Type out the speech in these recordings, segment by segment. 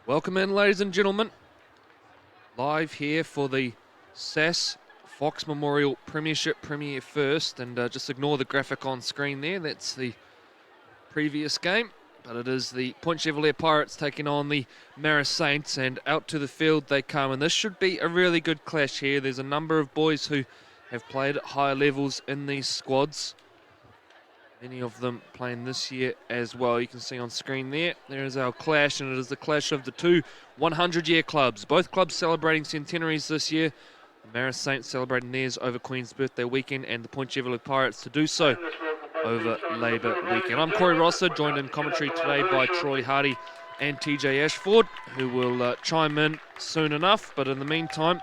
Welcome in, ladies and gentlemen. Live here for the SAS Fox Memorial Premiership Premier First. And just ignore the graphic on screen there. That's the previous game. But it is the Chevalier Pirates taking on the Marist Saints. And out to the field they come. And this should be a really good clash here. There's a number of boys who have played at higher levels in these squads. Many of them playing this year as well. You can see on screen there. There is our clash, and it is the clash of the two 100-year clubs. Both clubs celebrating centenaries this year. The Marist Saints celebrating theirs over Queen's birthday weekend, and the Chevalier Pirates to do so over Labour weekend. I'm Corey Rosser, joined in commentary today by Troy Hardy and TJ Ashford, who will chime in soon enough. But in the meantime,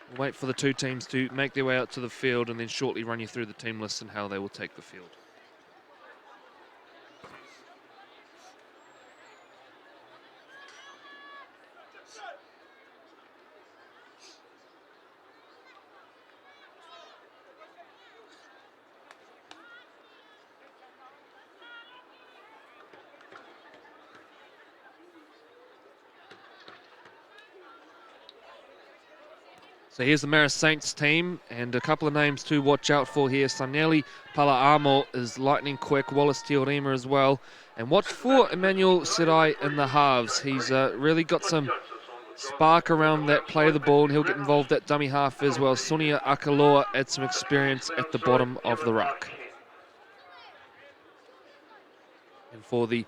we'll wait for the two teams to make their way out to the field and then shortly run you through the team list and how they will take the field. So here's the Marist Saints team, and a couple of names to watch out for here. Sanelli Pala'amo is lightning quick, Wallace Teorema as well. And watch for Emmanuel Sirai in the halves. He's really got some spark around that play of the ball, and he'll get involved at dummy half as well. Sonia Akaloa adds some experience at the bottom of the ruck. And for the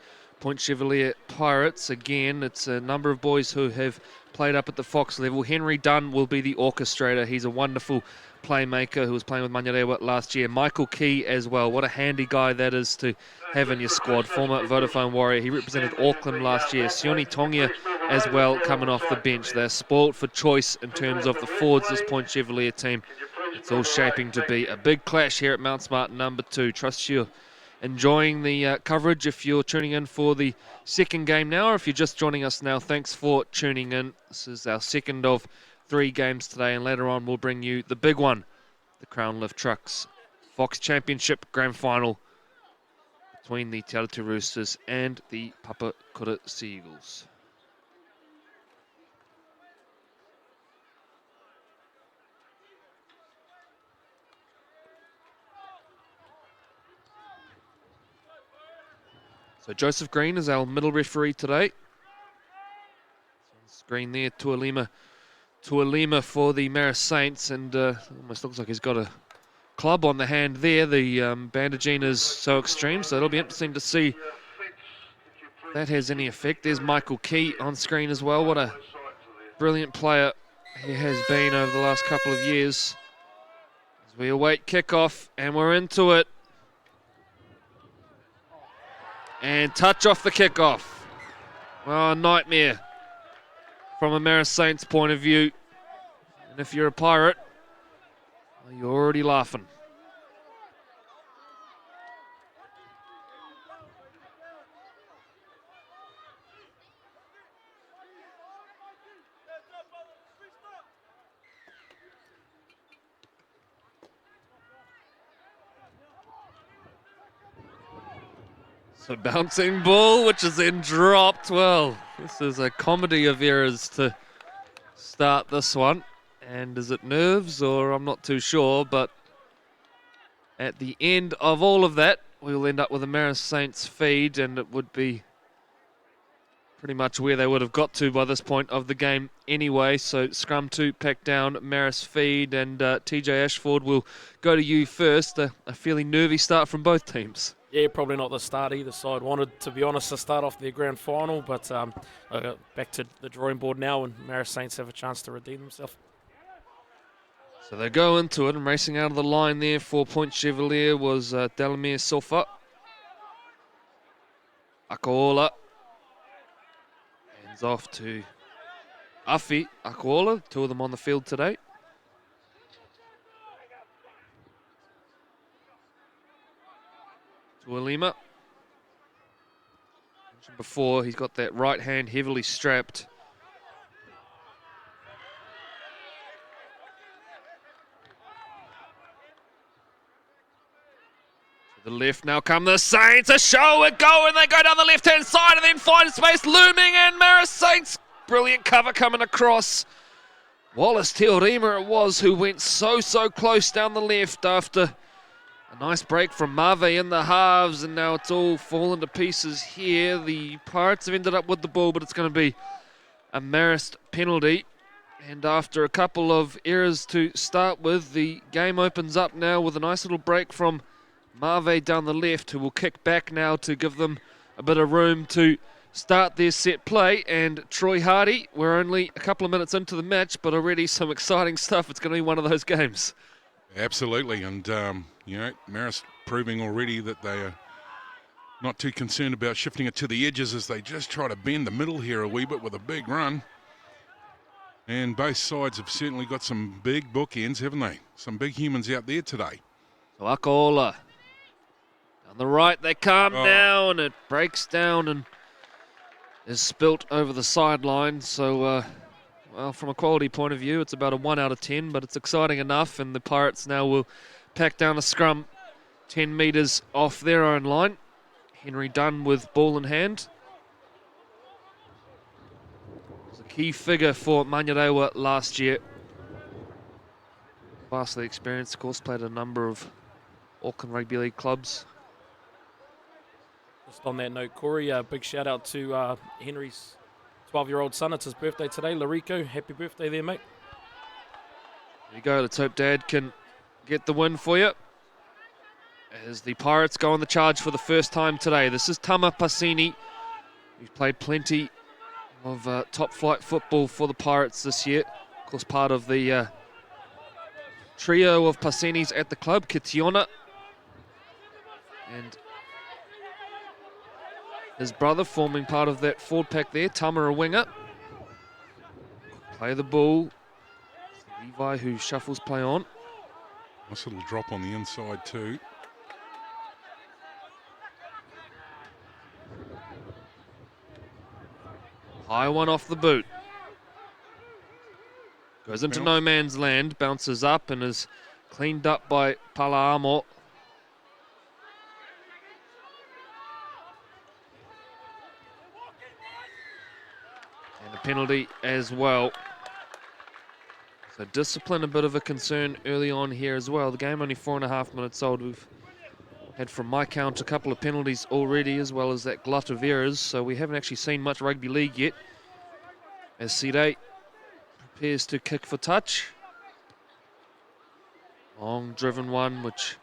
Chevalier Pirates, again, it's a number of boys who have played up at the Fox level. Henry Dunn will be the orchestrator. He's a wonderful playmaker who was playing with Manurewa last year. Michael Key as well. What a handy guy that is to have in your squad. Former Vodafone Warrior. He represented Auckland last year. Sione Tongia as well coming off the bench. They're spoilt for choice in terms of the forwards, this Chevalier team. It's all shaping to be a big clash here at Mount Smart number 2. Trust you're enjoying the coverage if you're tuning in for the second game now, or if you're just joining us now, thanks for tuning in. This is our second of 3 games today, and later on we'll bring you the big one, the Crown Lift Trucks Fox Championship Grand Final between the Te Aratu Roosters and the Papakura Sea Eagles. So Joseph Green is our middle referee today. On screen there, Tualima for the Marist Saints, and almost looks like he's got a club on the hand there. The bandaging is so extreme, so it'll be interesting to see if that has any effect. There's Michael Key on screen as well. What a brilliant player he has been over the last couple of years. As we await kickoff, and we're into it. And touch off the kickoff. Oh, nightmare from a Marist Saints point of view. And if you're a Pirate, well, you're already laughing. So bouncing ball, which is then dropped. Well, this is a comedy of errors to start this one. And is it nerves, or I'm not too sure, but at the end of all of that, we'll end up with a Marist Saints feed, and it would be pretty much where they would have got to by this point of the game anyway. So scrum 2 pack down, Marist feed, and TJ Ashford will go to you first. A fairly nervy start from both teams. Yeah, probably not the start either side wanted, to be honest, to start off their grand final, but back to the drawing board now, and Marist Saints have a chance to redeem themselves. So they go into it and racing out of the line there. 4-point Chevalier was Delamere Sofa. Akaola hands off to Afi Akaola, two of them on the field today. To Alima. Mentioned before, he's got that right hand heavily strapped. To the left now come the Saints. A show it go, and they go down the left hand side and then find space looming, and Marist Saints. Brilliant cover coming across. Wallace Teorema it was who went so close down the left after a nice break from Mave in the halves, and now it's all fallen to pieces here. The Pirates have ended up with the ball, but it's going to be a Marist penalty. And after a couple of errors to start with, the game opens up now with a nice little break from Mave down the left, who will kick back now to give them a bit of room to start their set play. And Troy Hardy, we're only a couple of minutes into the match, but already some exciting stuff. It's going to be one of those games. Absolutely, and Marist proving already that they are not too concerned about shifting it to the edges as they just try to bend the middle here a wee bit with a big run. And both sides have certainly got some big bookends, haven't they? Some big humans out there today. So Akaola, on the right they come down, it breaks down and is spilt over the sideline. So well, from a quality point of view, it's about a 1 out of 10, but it's exciting enough, and the Pirates now will pack down a scrum 10 metres off their own line. Henry Dunn with ball in hand. He's a key figure for Manurewa last year. Vastly experienced, of course, played a number of Auckland Rugby League clubs. Just on that note, Corey, a big shout out to Henry's 12-year-old son. It's his birthday today. Larico, happy birthday there, mate. There you go. Let's hope Dad can get the win for you. As the Pirates go on the charge for the first time today. This is Tama Pasini, who's played plenty of top-flight football for the Pirates this year. Of course, part of the trio of Pasinis at the club, Kitiona and his brother forming part of that forward pack there. Tama a winger. Play the ball. Levi who shuffles play on. Nice little drop on the inside too. High one off the boot. Goes into no man's land, bounces up and is cleaned up by Palaamo. And a penalty as well. So discipline, a bit of a concern early on here as well. The game only 4.5 minutes old. We've had, from my count, a couple of penalties already, as well as that glut of errors. So we haven't actually seen much rugby league yet. As Sire prepares to kick for touch. Long driven one, which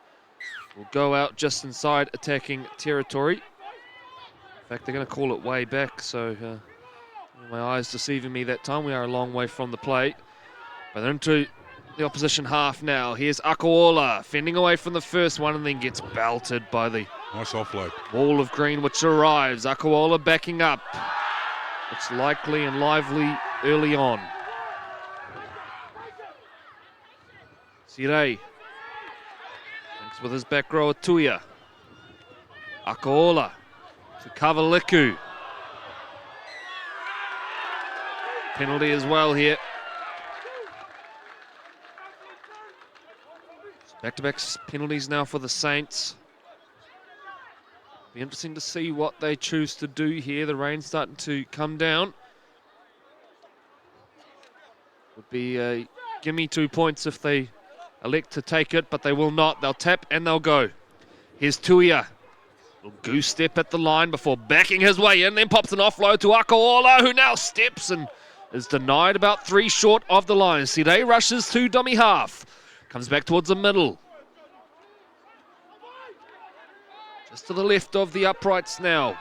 will go out just inside attacking territory. In fact, they're going to call it way back, so my eyes deceiving me that time. We are a long way from the play. But they're into the opposition half now. Here's Akaola fending away from the first one and then gets belted by the nice offload wall of green, which arrives. Akaola backing up. Looks likely and lively early on. Sire links with his back rower Tuia. Akaola to Kavaliku. Penalty as well here. Back-to-back penalties now for the Saints. Be interesting to see what they choose to do here. The rain's starting to come down. Would be a gimme 2 points if they elect to take it, but they will not. They'll tap and they'll go. Here's Tuia. Little goose step at the line before backing his way in, then pops an offload to Akaola, who now steps and is denied about 3 short of the line. Sire rushes to dummy half. Comes back towards the middle. Just to the left of the uprights now.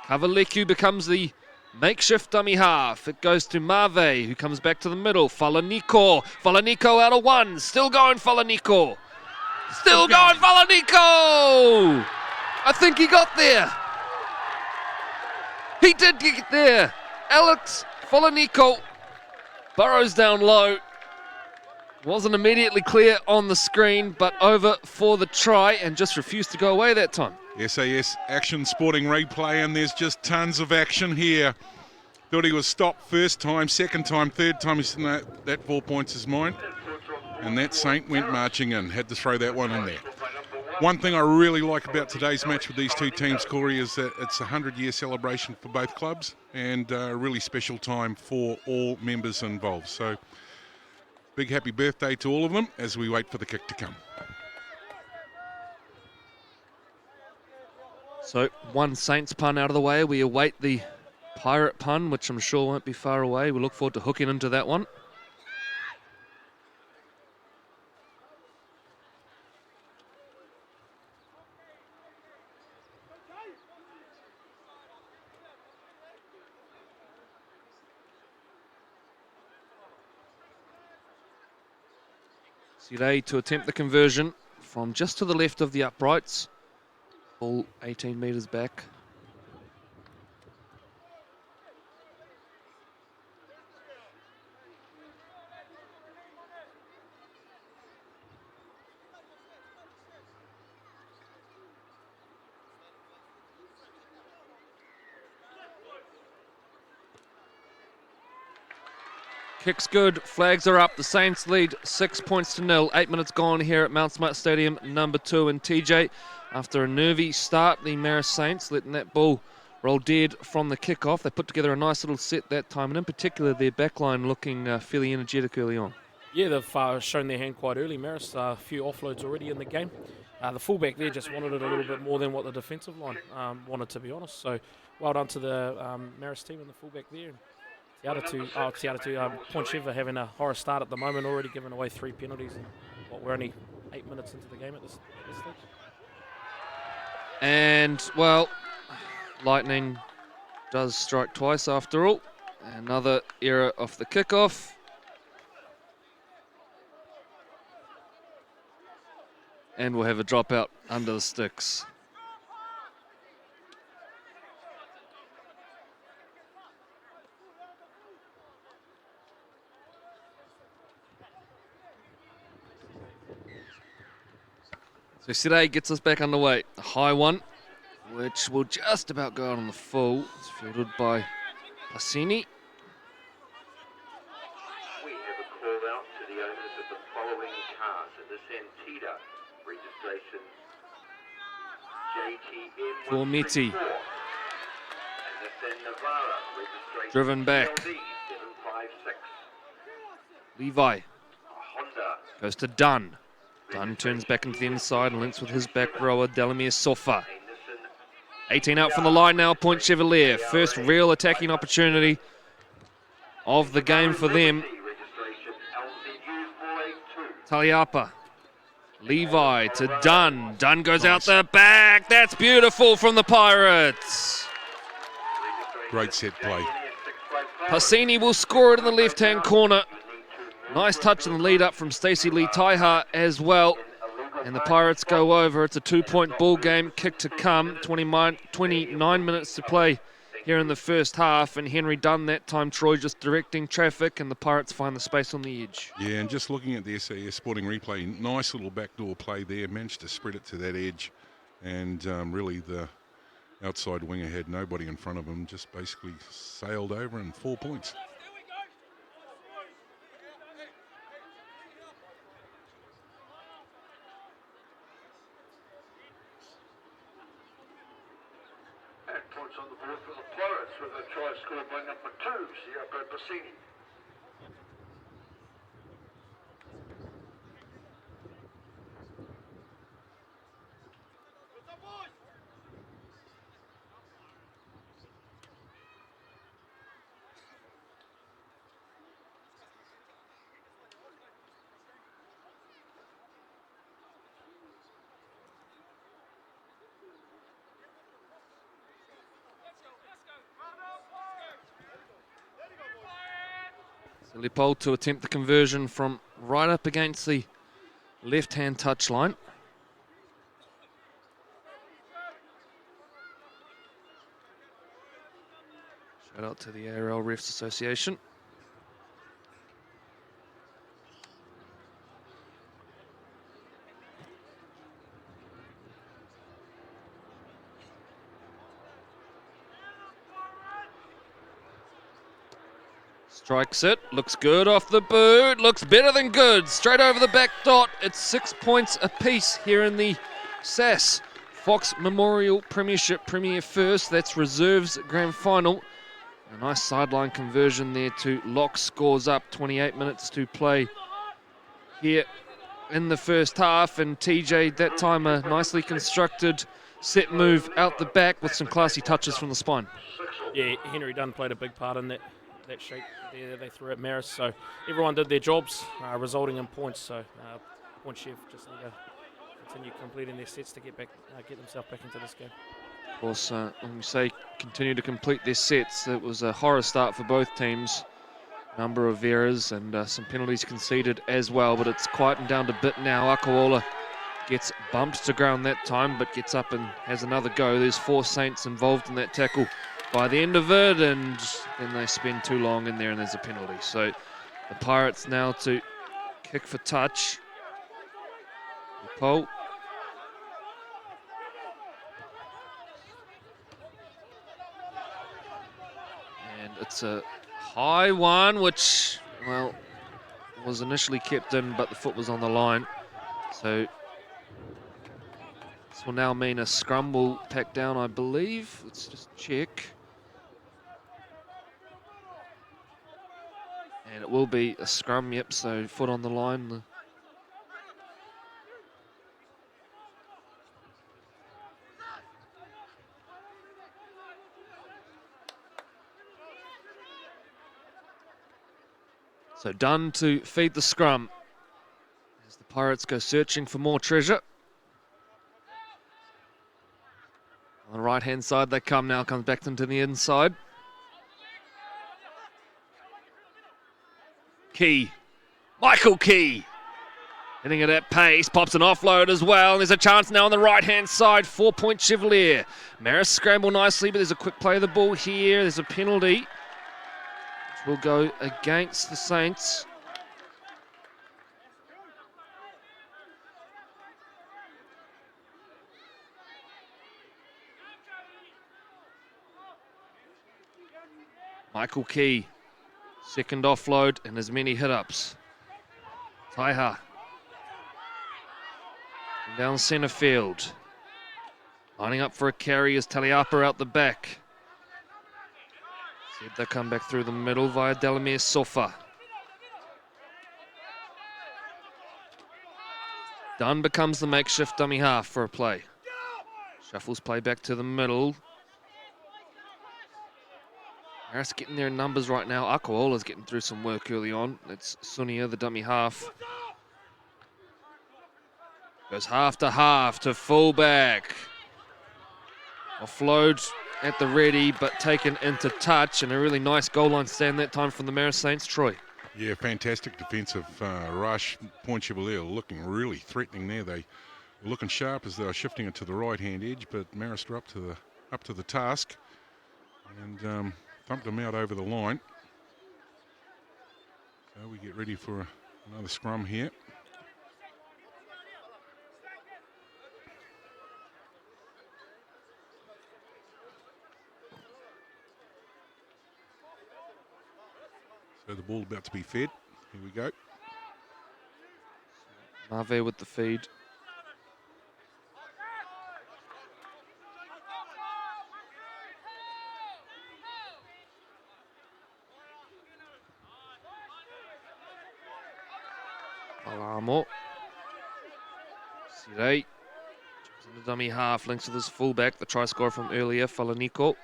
Kavaleku becomes the makeshift dummy half. It goes to Mave, who comes back to the middle. Falaniko. Falaniko out of one. Still going, Falaniko. Still going, Falaniko! I think he got there. He did get there. Alex Falaniko burrows down low. Wasn't immediately clear on the screen, but over for the try and just refused to go away that time. SAS Action Sporting Replay, and there's just tons of action here. Thought he was stopped first time, second time, third time. He said, no, that 4 points is mine. And that Saint went marching in. Had to throw that one in there. One thing I really like about today's match with these two teams, Corey, is that it's a 100-year celebration for both clubs and a really special time for all members involved. So big happy birthday to all of them as we wait for the kick to come. So one Saints pun out of the way. We await the Pirate pun, which I'm sure won't be far away. We look forward to hooking into that one. Sirei to attempt the conversion from just to the left of the uprights. Ball 18 metres back. Kick's good, flags are up, the Saints lead 6 points to 0. 8 minutes gone here at Mount Smart Stadium, number 2. And TJ, after a nervy start, the Marist Saints letting that ball roll dead from the kickoff. They put together a nice little set that time, and in particular their backline looking fairly energetic early on. Yeah, they've shown their hand quite early. Marist, a few offloads already in the game. The fullback there just wanted it a little bit more than what the defensive line wanted, to be honest. So well done to the Marist team and the fullback there. Point Chevalier having a horror start at the moment, already giving away 3 penalties. And, we're only 8 minutes into the game at this stage. And, well, lightning does strike twice after all. Another error off the kickoff. And we'll have a dropout under the sticks. So Sirei gets us back underway. A high one, which will just about go out on the full. It's fielded by Passini. We have a call out to the owners of the following cars in the Santita registration JTM For Miti. and the San Navarra registration Driven back. LD 756. Levi A Honda goes to Dunn. Dunn turns back into the inside and links with his back rower, Delamere Sofa. 18 out from the line now, Point Chevalier. First real attacking opportunity of the game for them. registration LCU 482. Taliapa. Levi to Dunn. Dunn goes out the back. That's beautiful from the Pirates. Great set play. Passini will score it in the left-hand corner. Nice touch in the lead up from Stacey Lee Taiha as well. And the Pirates go over. It's a 2-point ball game. Kick to come. 29 minutes to play here in the first half. And Henry Dunn that time, Troy just directing traffic, and the Pirates find the space on the edge. Yeah, and just looking at the SAS Sporting Replay, nice little backdoor play there. Managed to spread it to that edge. And really the outside winger had nobody in front of him. Just basically sailed over and 4 points. Points on the board for the Pirates with a try scored by number 2, Siapo Passini. Leopold to attempt the conversion from right up against the left-hand touchline. Shout out to the ARL Refs Association. Strikes it, looks good off the boot, looks better than good, straight over the back dot. It's 6 points apiece here in the SAS Fox Memorial Premiership Premier First. That's reserves grand final. A nice sideline conversion there to lock scores up. 28 minutes to play here in the first half, and TJ that time a nicely constructed set move out the back with some classy touches from the spine. Yeah, Henry Dunn played a big part in that shape there that they threw at Marist. So everyone did their jobs, resulting in points. So Point Chev just need to continue completing their sets to get themselves back into this game. Of course, when we say continue to complete their sets, it was a horror start for both teams. Number of errors and some penalties conceded as well, but it's quietened down a bit now. Akawola gets bumped to ground that time, but gets up and has another go. There's 4 Saints involved in that tackle by the end of it, and then they spend too long in there and there's a penalty. So the Pirates now to kick for touch. Paul. And it's a high one, which, well, was initially kept in, but the foot was on the line. So this will now mean a scrum will pack down, I believe. Let's just check. And it will be a scrum, yep, so foot on the line. So Dunn to feed the scrum as the Pirates go searching for more treasure. On the right-hand side they come now, comes back into the inside. Key, Michael Key, hitting it at pace, pops an offload as well. There's a chance now on the right-hand side, 4-point Chevalier. Marist scramble nicely, but there's a quick play of the ball here. There's a penalty, which will go against the Saints. Michael Key, second offload and as many hit-ups. Taiha. Down centre field. Lining up for a carry is Taliapa out the back. Said they come back through the middle via Delamere Sofa. Dunn becomes the makeshift dummy half for a play. Shuffles play back to the middle. Marist getting their numbers right now. Akawola's getting through some work early on. It's Sunia, the dummy half. Goes half to fullback. Offload at the ready, but taken into touch, and a really nice goal line stand that time from the Marist Saints. Troy. Yeah, fantastic defensive rush. Point Chevalier looking really threatening there. They were looking sharp as they were shifting it to the right-hand edge, but Marist are up to the task and thumped them out over the line. So we get ready for another scrum here. So the ball about to be fed. Here we go. Marve with the feed. Alamo. Sirei. Jumps in the dummy half, links with his fullback, the try scorer from earlier, Falaniko.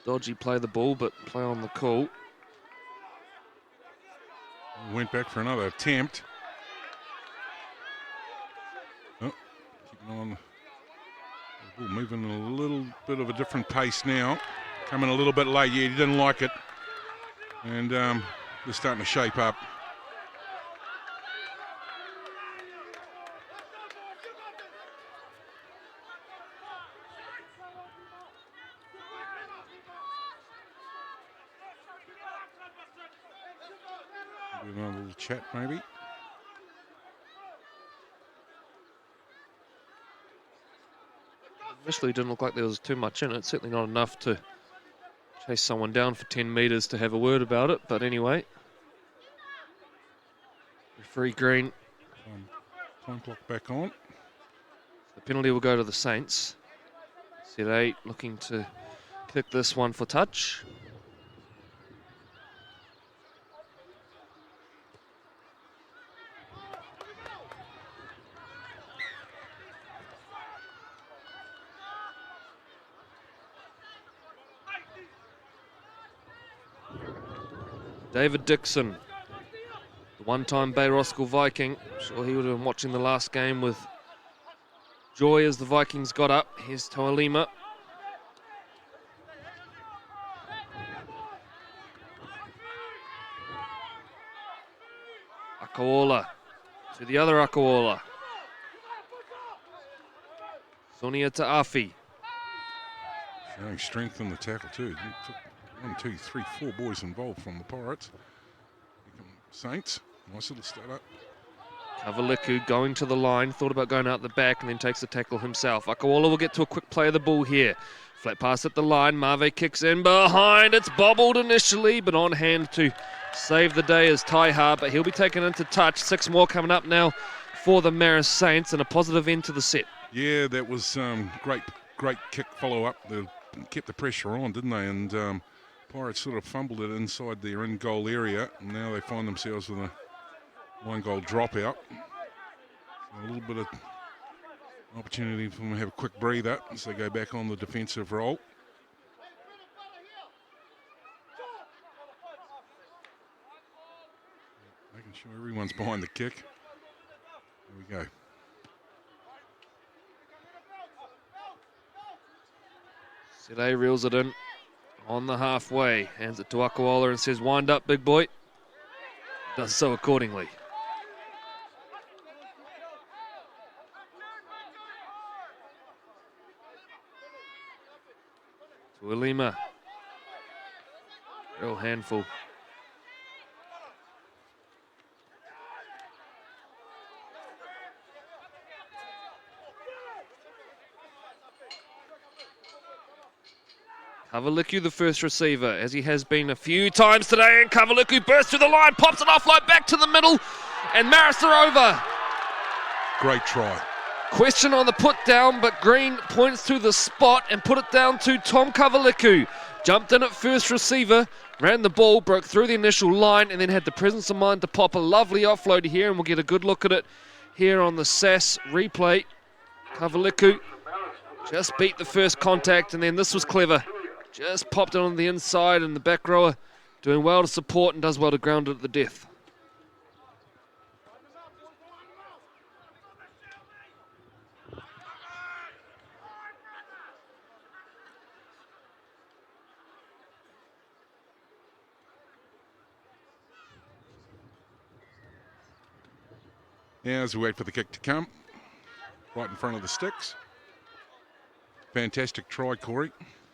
Dodgy play the ball, but play on the call. Went back for another attempt. Oh, keeping on the Ooh, moving a little bit of a different pace now. Coming a little bit late. Yeah, he didn't like it. And they're starting to shape up. Do another little chat maybe. Initially didn't look like there was too much in it. Certainly not enough to chase someone down for 10 metres to have a word about it. But anyway, referee green. Time clock back on. The penalty will go to the Saints. Set 8 looking to kick this one for touch. David Dixon, the one-time Bay Roskill Viking. I'm sure he would have been watching the last game with joy as the Vikings got up. Here's Toalima. Akaola to the other Akaola. Sonia to Afi. Showing strength in the tackle too. Took 1, 2, 3, 4 boys involved from the Pirates. Saints, nice little start up. Kavaliku going to the line, thought about going out the back and then takes the tackle himself. Akaola will get to a quick play of the ball here. Flat pass at the line, Mave kicks in behind. It's bobbled initially, but on hand to save the day is Taiha, but he'll be taken into touch. 6 more coming up now for the Marist Saints and a positive end to the set. Yeah, that was great kick follow-up. They kept the pressure on, didn't they? And Pirates sort of fumbled it inside their in-goal area, and now they find themselves with a 1-goal dropout. So a little bit of opportunity for them to have a quick breather as they go back on the defensive role. Making sure everyone's behind the kick. There we go. Sede reels it in on the halfway, hands it to Akaola and says, wind up, big boy. Does so accordingly. Tuilima. Real handful. Kavaliku, the first receiver, as he has been a few times today, and Kavaliku bursts through the line, pops it offload back to the middle, and Marist are over. Great try. Question on the put down, but Green points to the spot and put it down to Tom Kavaliku. Jumped in at first receiver, ran the ball, broke through the initial line, and then had the presence of mind to pop a lovely offload here, and we'll get a good look at it here on the SAS replay. Kavaliku just beat the first contact, and then this was clever. Just popped it on the inside, and the back rower doing well to support and does well to ground it at the death. Now as we wait for the kick to come, right in front of the sticks. Fantastic try, Corey.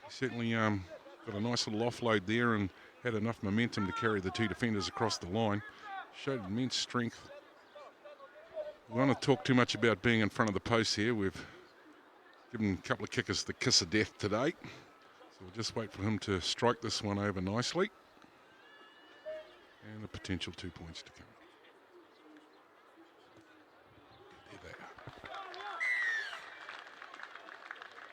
Certainly got a nice little offload there and had enough momentum to carry the 2 defenders across the line. Showed immense strength. We don't want to talk too much about being in front of the post here. We've given a couple of kickers the kiss of death today. So we'll just wait for him to strike this one over nicely. And a potential 2 points to come. There they are.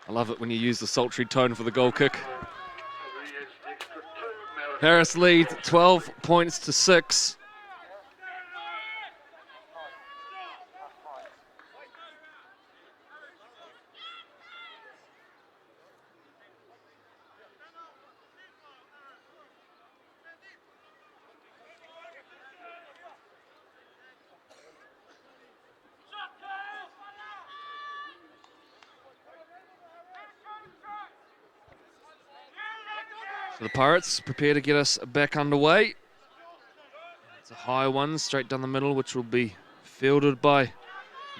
I love it when you use the sultry tone for the goal kick. Harris leads 12 points to 6. So the Pirates prepare to get us back underway. It's a high one straight down the middle, which will be fielded by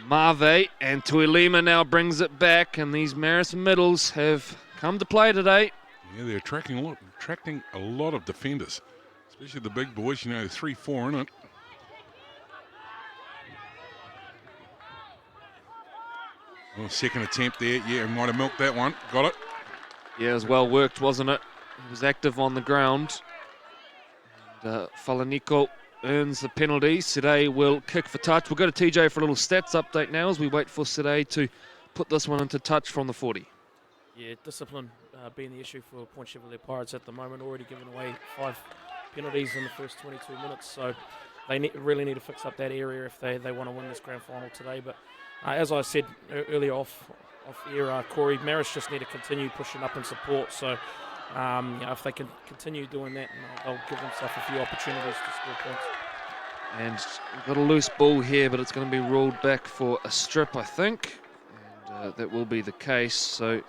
Marve, and Tuilima now brings it back, and these Marist middles have come to play today. Yeah, they're attracting a lot of defenders, especially the big boys. 3-4 in it. Oh, second attempt there. Yeah, might have milked that one. Got it. Yeah, it was well worked, wasn't it? He was active on the ground. And Falaniko earns the penalty. Side will kick for touch. We'll go to TJ for a little stats update now as we wait for Side to put this one into touch from the 40. Yeah, discipline being the issue for Point Chevalier Pirates at the moment. Already given away 5 penalties in the first 22 minutes. So they really need to fix up that area if they want to win this grand final today. But as I said earlier off air, Corey, Marist just need to continue pushing up in support. So if they can continue doing that, they'll give themselves a few opportunities to score points. And we've got a loose ball here, but it's going to be ruled back for a strip, I think. And that will be the case. So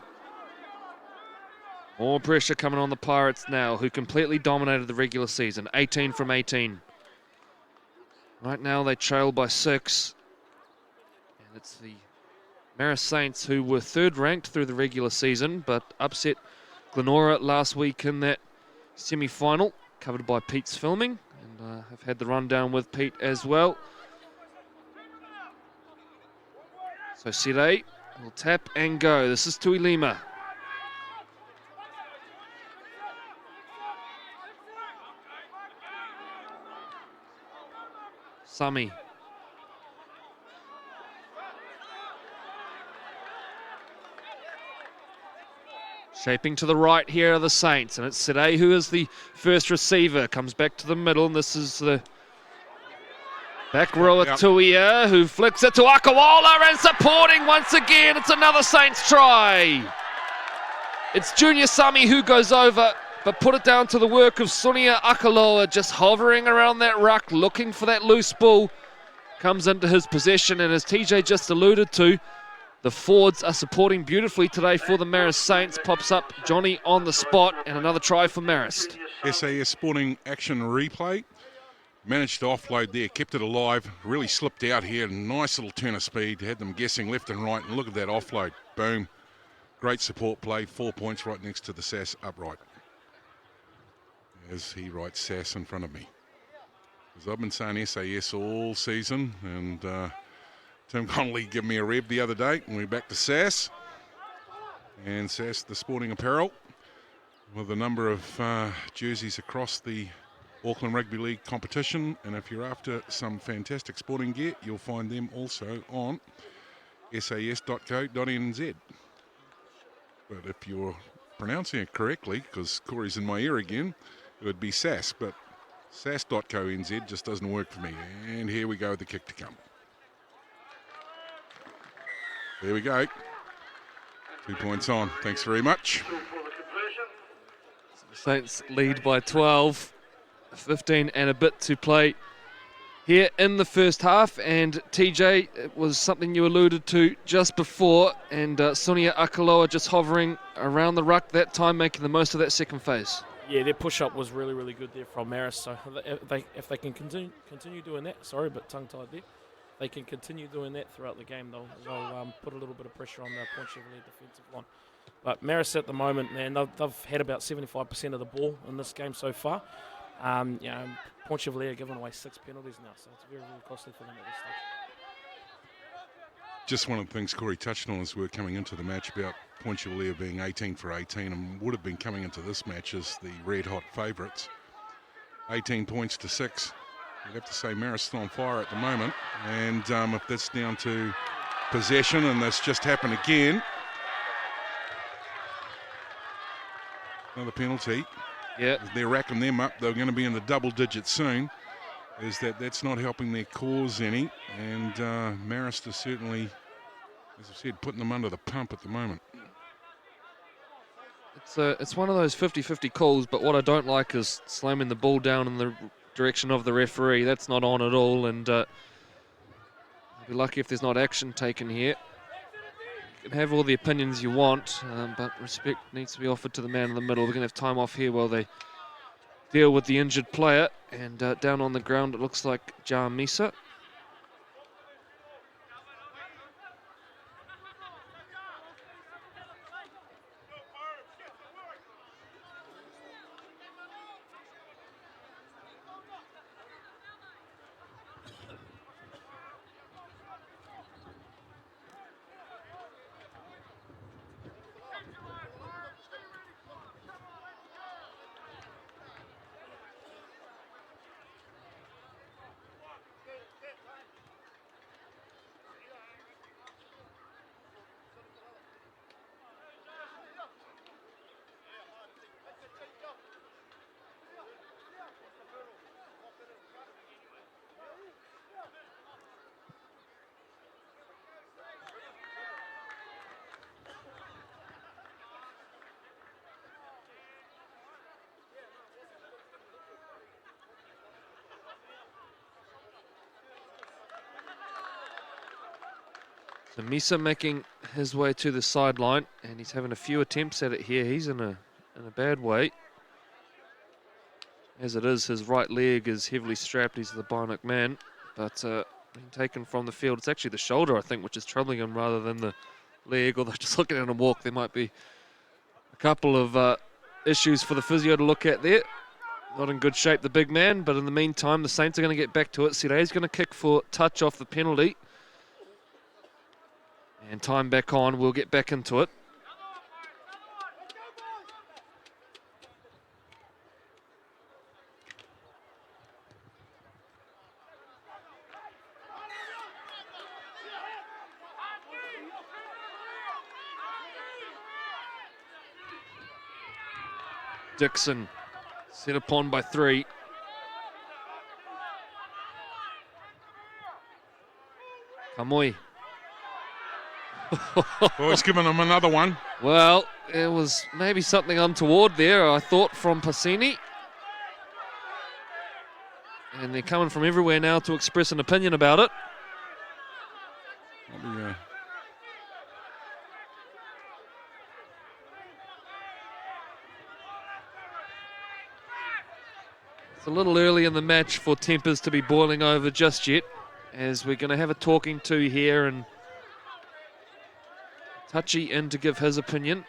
more pressure coming on the Pirates now, who completely dominated the regular season. 18 from 18. Right now they trail by 6. And it's the Marist Saints who were 3rd ranked through the regular season, but upset Glenora last week in that semi-final, covered by Pete's filming. And I've had the rundown with Pete as well. So Sire will tap and go. This is Tuilima. Sami. Shaping to the right here are the Saints, and it's Side who is the first receiver. Comes back to the middle, and this is the back row of Tuia, who flicks it to Akawala, and supporting once again. It's another Saints try. It's Junior Sami who goes over, but put it down to the work of Sonia Akaloa, just hovering around that ruck, looking for that loose ball. Comes into his possession, and as TJ just alluded to, the forwards are supporting beautifully today for the Marist Saints. Pops up Johnny on the spot, and another try for Marist. SAS Sporting action replay. Managed to offload there, kept it alive, really slipped out here. Nice little turn of speed, had them guessing left and right, and look at that offload. Boom. Great support play, 4 points right next to the SAS upright. As he writes SAS in front of me. Because I've been saying SAS all season, and Tim Connolly gave me a rev the other day, and we're back to SAS. And SAS, the sporting apparel, with a number of jerseys across the Auckland Rugby League competition. And if you're after some fantastic sporting gear, you'll find them also on sas.co.nz. But if you're pronouncing it correctly, because Corey's in my ear again, it would be SAS, but sas.co.nz just doesn't work for me. And here we go, the kick to come. There we go. 2 points on. Thanks very much. The Saints lead by 12. 15 and a bit to play here in the first half. And TJ, it was something you alluded to just before. And Sonia Akaloa just hovering around the ruck that time, making the most of that second phase. Yeah, their push-up was really, really good there from Marist. So if they can continue doing that, sorry, but tongue-tied there. They can continue doing that throughout the game. They'll put a little bit of pressure on the Point Chevalier defensive line. But Marist at the moment, man, they've had about 75% of the ball in this game so far. Point Chevalier giving away 6 penalties now, so it's very, very costly for them at this stage. Just one of the things Corey touched on as we were coming into the match about Point Chevalier being 18 for 18 and would have been coming into this match as the red-hot favourites. 18 points to 6. You'd have to say Marist on fire at the moment. And if that's down to possession, and that's just happened again. Another penalty. Yeah. They're racking them up. They're going to be in the double digits soon. That's not helping their cause any. And Marist is certainly, as I said, putting them under the pump at the moment. It's one of those 50-50 calls, but what I don't like is slamming the ball down in the direction of the referee. That's not on at all, and I'll be lucky if there's not action taken here. You can have all the opinions you want, but respect needs to be offered to the man in the middle. We're going to have time off here while they deal with the injured player. And down on the ground, it looks like Jar Misa. So Misa making his way to the sideline, and he's having a few attempts at it here. He's in a bad way. As it is, his right leg is heavily strapped. He's the bionic man, but being taken from the field. It's actually the shoulder, I think, which is troubling him rather than the leg. Although just looking at him walk, there might be a couple of issues for the physio to look at there. Not in good shape, the big man, but in the meantime, the Saints are going to get back to it. Sire's going to kick for touch off the penalty. And time back on, we'll get back into it. Dixon set upon by 3. Kamoi. Oh, he's given him another one. Well, there was maybe something untoward there, I thought, from Passini. And they're coming from everywhere now to express an opinion about it. It's a little early in the match for tempers to be boiling over just yet, as we're going to have a talking to here, and Touchy in to give his opinion.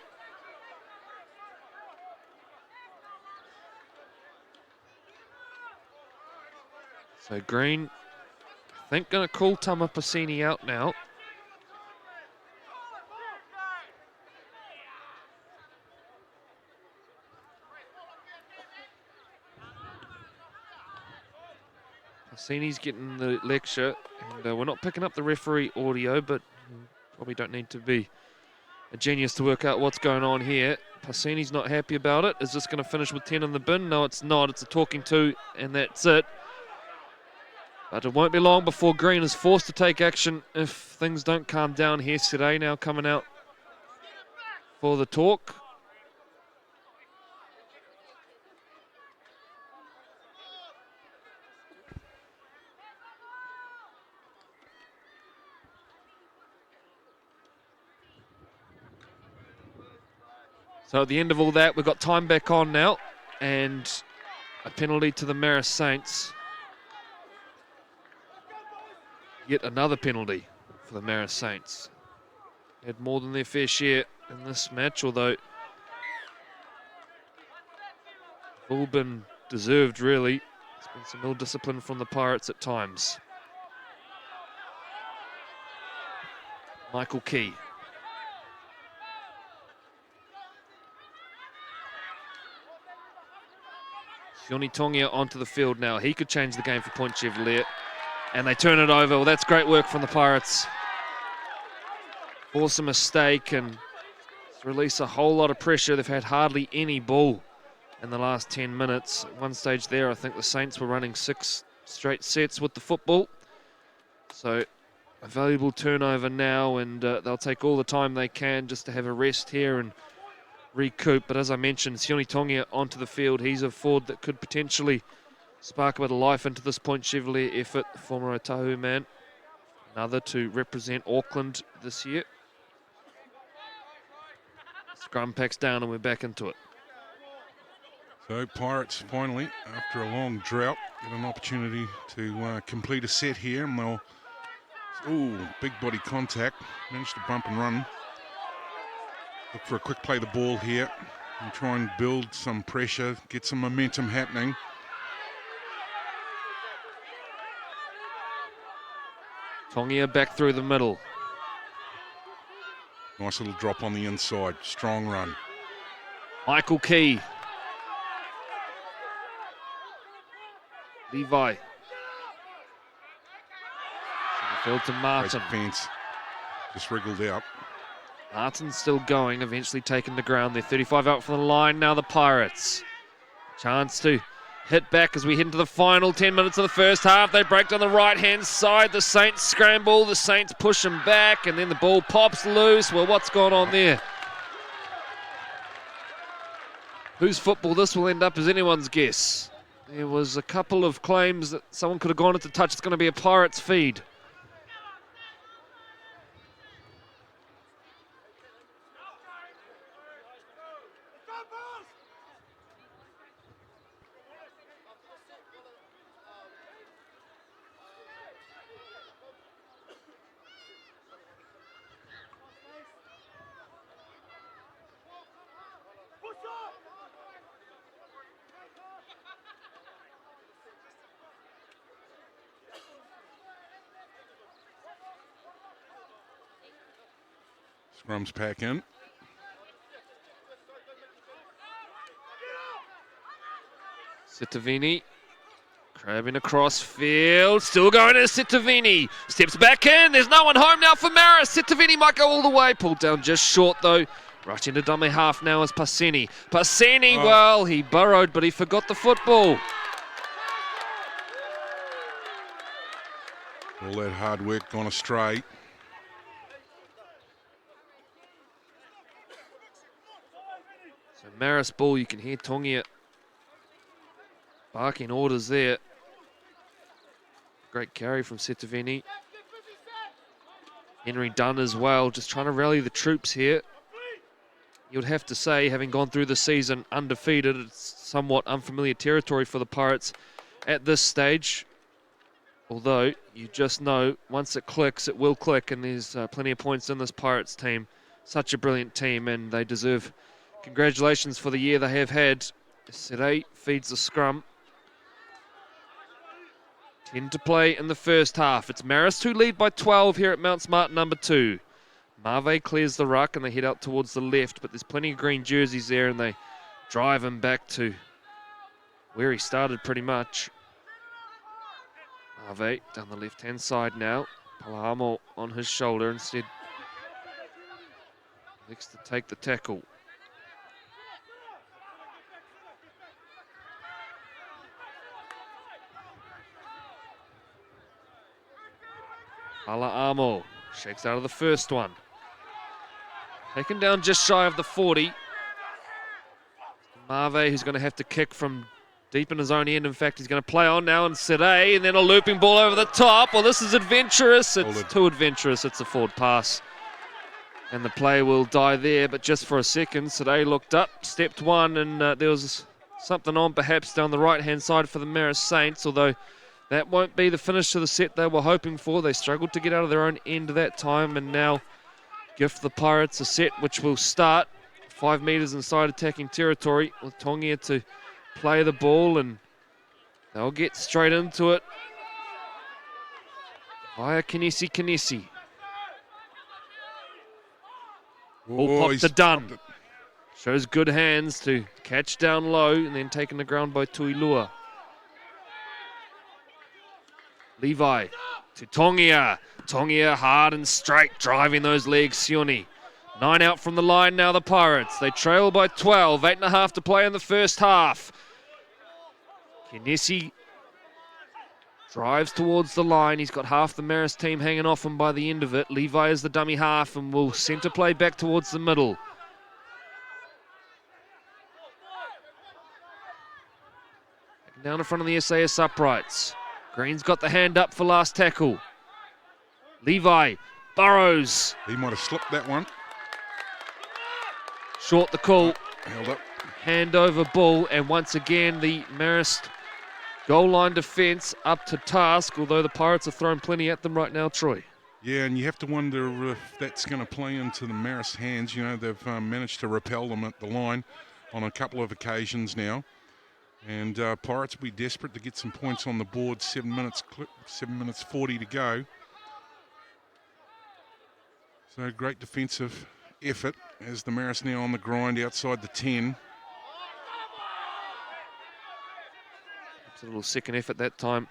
So Green, I think, going to call Tama Passini out now. Passini's getting the lecture, and we're not picking up the referee audio, but probably don't need to be a genius to work out what's going on here. Passini's not happy about it. Is this going to finish with 10 in the bin? No, it's not. It's a talking to, and that's it. But it won't be long before Green is forced to take action if things don't calm down here. Sire now coming out for the talk. So at the end of all that, we've got time back on now, and a penalty to the Marist Saints. Yet another penalty for the Marist Saints. Had more than their fair share in this match, although all been deserved, really. There's been some ill discipline from the Pirates at times. Michael Key. Sione Tongia onto the field now. He could change the game for Point Chevalier. And they turn it over. Well, that's great work from the Pirates. Force a mistake and release a whole lot of pressure. They've had hardly any ball in the last 10 minutes. At one stage there, I think the Saints were running 6 straight sets with the football. So a valuable turnover now, and they'll take all the time they can just to have a rest here and recoup. But as I mentioned, Sione Tongia onto the field. He's a forward that could potentially spark a bit of life into this Point Chevalier effort. The former Otahu man, another to represent Auckland this year. Scrum packs down and we're back into it. So Pirates finally, after a long drought, get an opportunity to complete a set here, and they'll, big body contact, managed to bump and run. Look for a quick play the ball here and try and build some pressure, get some momentum happening. Tongia back through the middle. Nice little drop on the inside, strong run. Michael Key. Levi. Field to Martin. Great defense, just wriggled out. Martin's still going, eventually taken the ground. They're 35 out from the line now, the Pirates. Chance to hit back as we head into the final 10 minutes of the first half. They break down the right-hand side. The Saints scramble. The Saints push them back, and then the ball pops loose. Well, what's going on there? Whose football this will end up is anyone's guess. There was a couple of claims that someone could have gone into touch. It's going to be a Pirates feed. Scrums pack in. Sitovini crabbing across field, still going to Sitovini. Steps back in, there's no one home now for Marist. Sitovini might go all the way, pulled down just short though. Rush into dummy half now is Passini. Passini, well, he burrowed, but he forgot the football. All that hard work gone astray. So Marist ball, you can hear Tongia barking orders there. Great carry from Sitovini. Henry Dunn as well, just trying to rally the troops here. You'd have to say, having gone through the season undefeated, it's somewhat unfamiliar territory for the Pirates at this stage. Although, you just know, once it clicks, it will click, and there's plenty of points in this Pirates team. Such a brilliant team, and they deserve congratulations for the year they have had. Sere feeds the scrum. 10 to play in the first half. It's Marist who lead by 12 here at Mount Smart number 2. Marve clears the ruck and they head out towards the left, but there's plenty of green jerseys there and they drive him back to where he started pretty much. Marve down the left-hand side now. Palamo on his shoulder instead. Looks to take the tackle. Palamo shakes out of the first one. Taken down just shy of the 40. Marve, who's going to have to kick from deep in his own end. In fact, he's going to play on now and Sere, and then a looping ball over the top. Well, this is adventurous. It's too adventurous. It's a forward pass. And the play will die there, but just for a second, Sere looked up, stepped one, and there was something on perhaps down the right-hand side for the Marist Saints, although that won't be the finish to the set they were hoping for. They struggled to get out of their own end that time, and now gift the Pirates a set which will start 5 metres inside attacking territory with Tongia to play the ball, and they'll get straight into it via Kinesi. Ball popped to Dunn. Shows good hands to catch down low and then taken the ground by Tuilua. Levi to Tongia. Tongia hard and straight, driving those legs, Sione. 9 out from the line now, the Pirates. They trail by 12, 8.5 to play in the first half. Kinesi drives towards the line. He's got half the Marist team hanging off him by the end of it. Levi is the dummy half and will centre play back towards the middle. Down in front of the SAS uprights. Green's got the hand up for last tackle. Levi burrows. He might have slipped that one. Short the call. Held up. Hand over ball, and once again the Marist goal line defence up to task, although the Pirates are throwing plenty at them right now, Troy. Yeah, and you have to wonder if that's going to play into the Marist hands. You know, they've managed to repel them at the line on a couple of occasions now. And Pirates will be desperate to get some points on the board. 7 minutes 40 to go. So great defensive effort as the Marist now on the grind outside the 10. It's a little second effort that time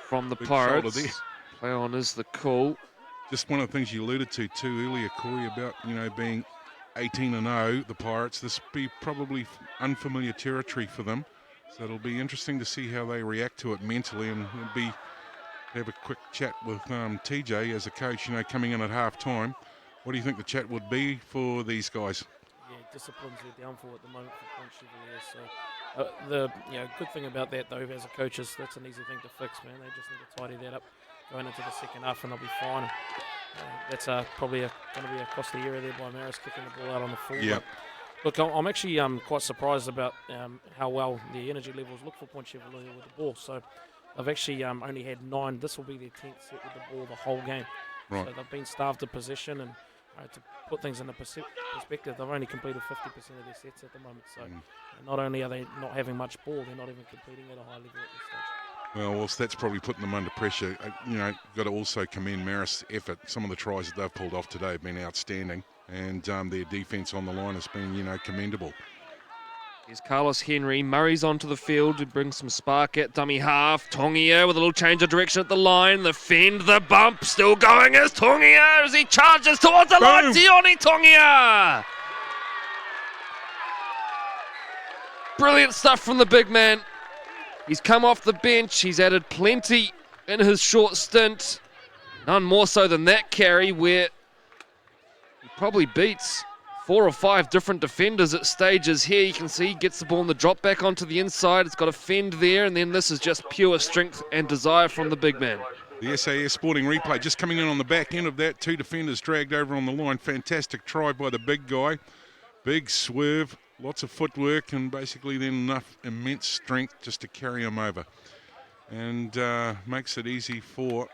from the Big shoulder Pirates. there. Play on is the call. Just one of the things you alluded to too earlier, Corey, about, you know, being 18-0, the Pirates. This will be probably unfamiliar territory for them. So it'll be interesting to see how they react to it mentally, and it'll be have a quick chat with TJ as a coach, you know, coming in at half-time. What do you think the chat would be for these guys? Yeah, discipline's their downfall at the moment for Point Chevalier. So the good thing about that, though, as a coach, is that's an easy thing to fix, man. They just need to tidy that up going into the second half, and they'll be fine. That's probably going to be a costly area there by Marist kicking the ball out on the full. Yep. Look, I'm actually quite surprised about how well the energy levels look for Point Chevalier with the ball. So they've actually only had 9. This will be their 10th set with the ball the whole game. Right. So they've been starved of possession, and to put things into perspective, they've only completed 50% of their sets at the moment. So not only are they not having much ball, they're not even competing at a high level at this stage. Well, that's probably putting them under pressure. You know, got to also commend Marist's effort. Some of the tries that they've pulled off today have been outstanding, and their defence on the line has been, you know, commendable. Here's Carlos Henry. Murray's onto the field to bring some spark at dummy half. Tongia with a little change of direction at the line. The fend, the bump, still going as Tongia as he charges towards the line. Tioni Tongia! Brilliant stuff from the big man. He's come off the bench. He's added plenty in his short stint. None more so than that carry where he probably beats 4 or 5 different defenders at stages here. You can see he gets the ball in the drop back onto the inside. It's got a fend there, and then this is just pure strength and desire from the big man. The SAS Sporting replay just coming in on the back end of that. 2 defenders dragged over on the line. Fantastic try by the big guy. Big swerve, lots of footwork, and basically then enough immense strength just to carry him over. And makes it easy for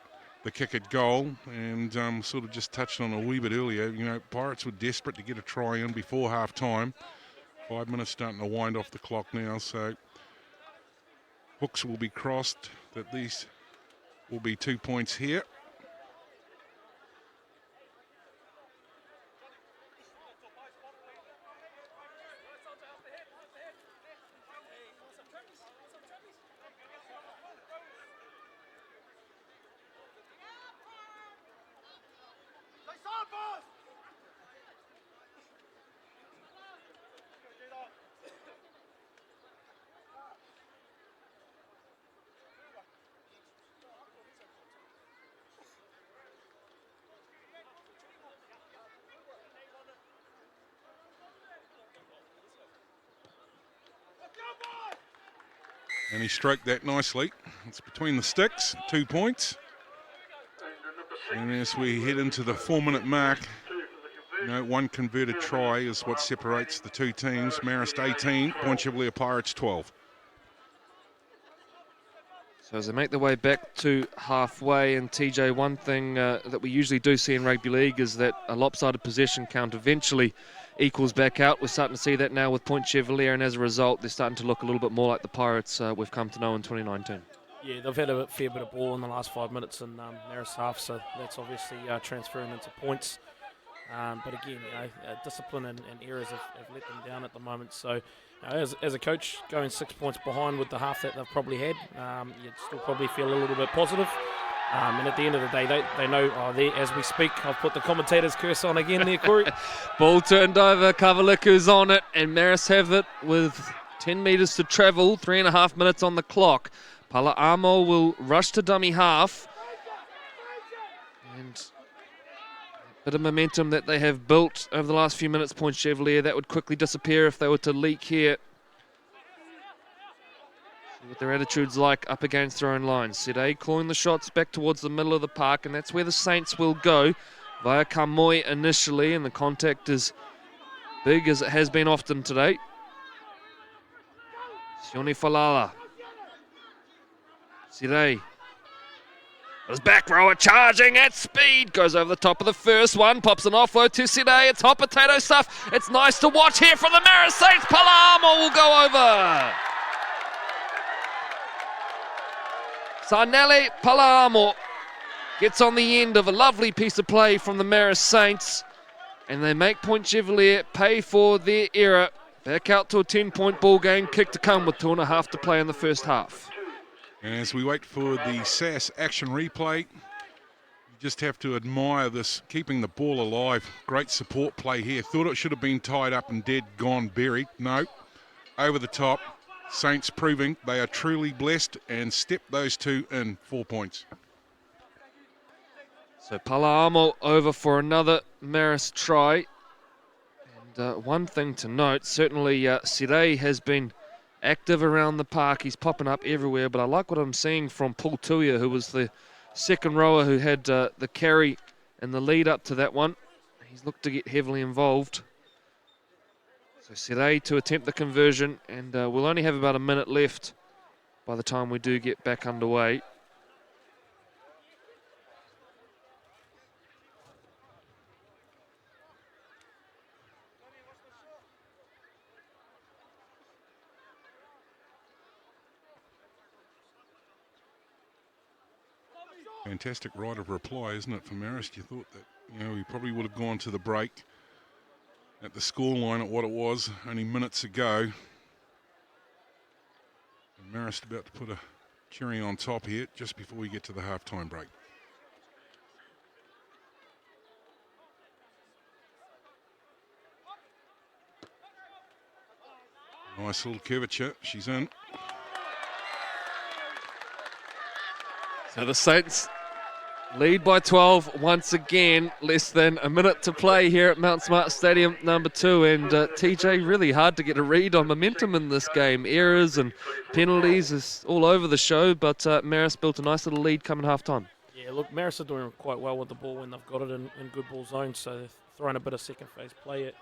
the kick at goal, and sort of just touched on a wee bit earlier. You know, Pirates were desperate to get a try in before half-time. 5 minutes starting to wind off the clock now, so hooks will be crossed that these will be 2 points here. And he stroked that nicely. It's between the sticks, 2 points. And as we head into the 4-minute mark, you know, 1 converted try is what separates the two teams. Marist 18, Point Chevalier Pirates 12. So as they make their way back to halfway, and TJ, one thing that we usually do see in rugby league is that a lopsided possession count eventually equals back out. We're starting to see that now with Point Chevalier, and as a result, they're starting to look a little bit more like the Pirates we've come to know in 2019. Yeah, they've had a fair bit of ball in the last 5 minutes in Marist half, so that's obviously transferring into points. But again, discipline and errors have let them down at the moment. So as a coach, going 6 points behind with the half that they've probably had, you'd still probably feel a little bit positive. And at the end of the day, they know, as we speak, I've put the commentator's curse on again there, Corey. Ball turned over, Kavaliku's on it, and Marist have it with 10 metres to travel, 3.5 minutes on the clock. Pala'amo will rush to dummy half. And a bit of momentum that they have built over the last few minutes, Point Chevalier, that would quickly disappear if they were to leak here. See what their attitude's like up against their own lines. Sede clawing the shots back towards the middle of the park, and that's where the Saints will go. Via Kamoy initially, and the contact is big as it has been often today. Sione Falala. Sirei. His back rower charging at speed. Goes over the top of the first one. Pops an offload to Sirei. It's hot potato stuff. It's nice to watch here from the Marist Saints. Palamo will go over. Sarnelli Palamo gets on the end of a lovely piece of play from the Marist Saints. And they make Point Chevalier pay for their error. Back out to a 10-point ball game. Kick to come with 2.5 to play in the first half. And as we wait for the SAS action replay, you just have to admire this, keeping the ball alive. Great support play here. Thought it should have been tied up and dead, gone, buried. No, over the top. Saints proving they are truly blessed and step those two in. 4 points. So Palamo over for another Marist try. And one thing to note, certainly Sirei has been active around the park. He's popping up everywhere, but I like what I'm seeing from Paul Tuia, who was the second rower who had the carry and the lead up to that one. He's looked to get heavily involved. So Sirei to attempt the conversion, and we'll only have about a minute left by the time we do get back underway. Fantastic right of reply, isn't it, for Marist? You thought that, he probably would have gone to the break at the scoreline at what it was only minutes ago. And Marist about to put a cherry on top here just before we get to the halftime break. Nice little curvature. She's in. So the Saints lead by 12 once again. Less than a minute to play here at Mount Smart Stadium number 2. And TJ, really hard to get a read on momentum in this game. Errors and penalties is all over the show, but Marist built a nice little lead coming half-time. Yeah, look, Marist are doing quite well with the ball when they've got it in good ball zones, so they're throwing a bit of second phase play at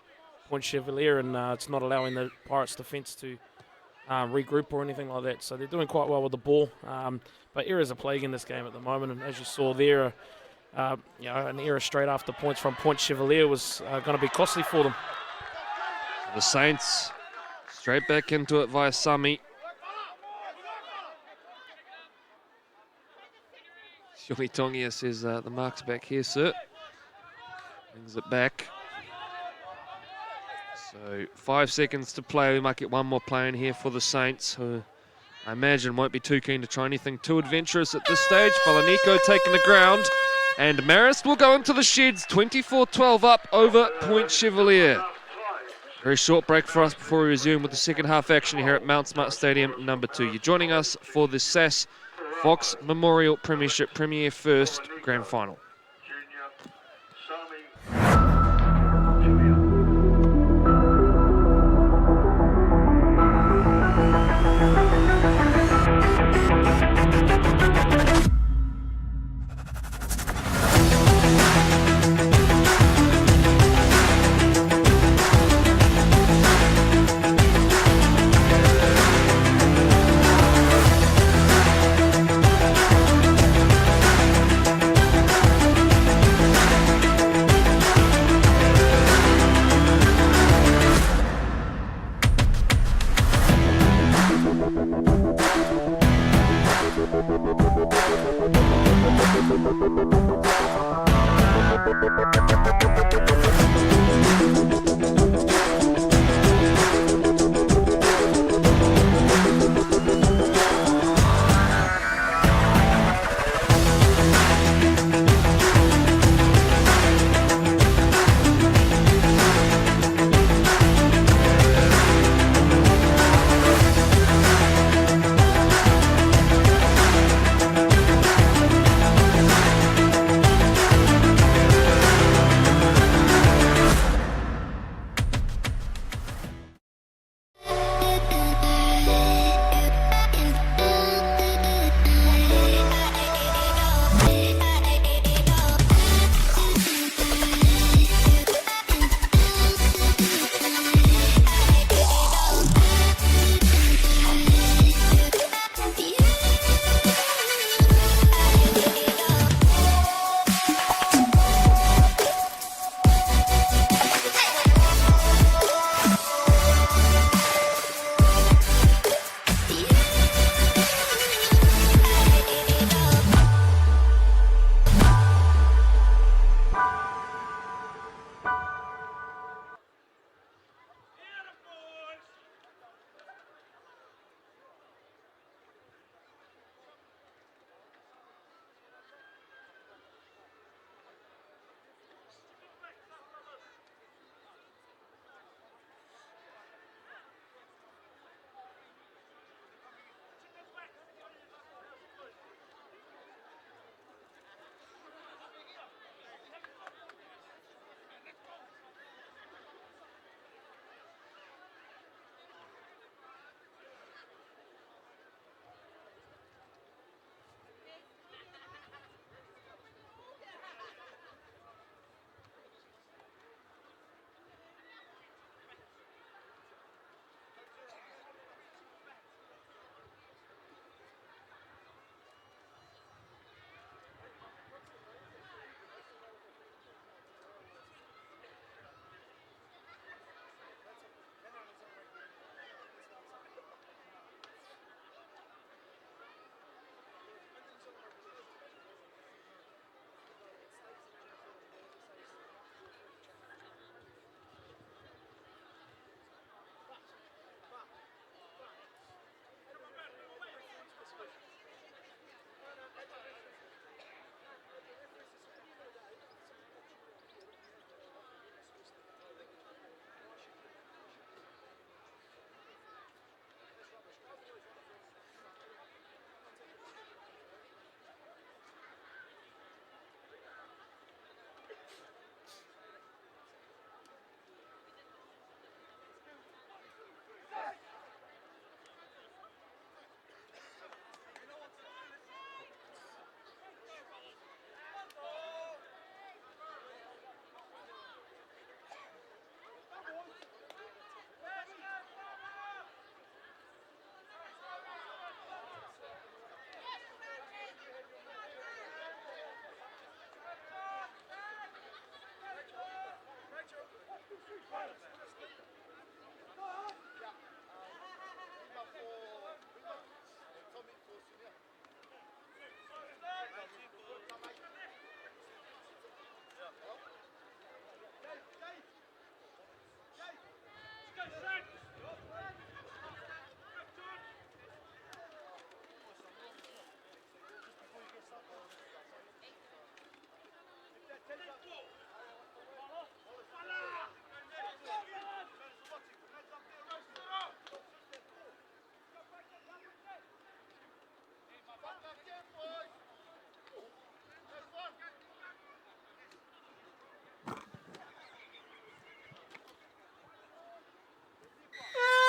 Point Chevalier, and it's not allowing the Pirates defence to regroup or anything like that. So they're doing quite well with the ball. But errors are plaguing in this game at the moment, and as you saw there, an error straight after points from Point Chevalier was going to be costly for them. The Saints straight back into it via Sami. Shoni Tongia says the mark's back here, sir. Brings it back. So 5 seconds to play. We might get one more play in here for the Saints, who I imagine won't be too keen to try anything too adventurous at this stage. Falanico taking the ground, and Marist will go into the sheds. 24-12 up over Point Chevalier. Very short break for us before we resume with the second half action here at Mount Smart Stadium number 2. You're joining us for the SAS Fox Memorial Premiership Premier First Grand Final.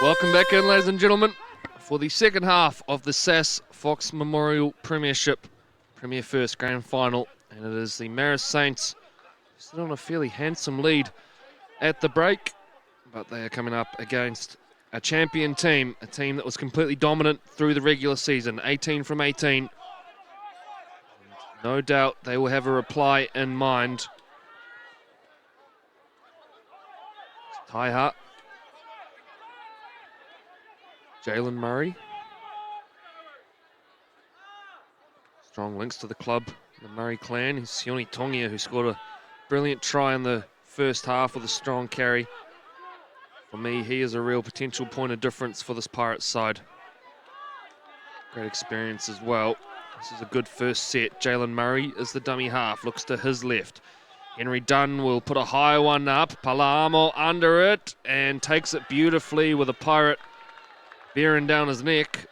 Welcome back in, ladies and gentlemen, for the second half of the SAS Fox Memorial Premiership Premier First Grand Final. And it is the Marist Saints still on a fairly handsome lead at the break, but they are coming up against a champion team, a team that was completely dominant through the regular season, 18 from 18. No doubt they will have a reply in mind. Taiha. Jalen Murray. Strong links to the club, the Murray clan. It's Sione Tongia who scored a brilliant try in the first half with a strong carry. For me, he is a real potential point of difference for this Pirates side. Great experience as well. This is a good first set. Jalen Murray is the dummy half, looks to his left. Henry Dunn will put a high one up. Palamo under it and takes it beautifully with a Pirate bearing down his neck.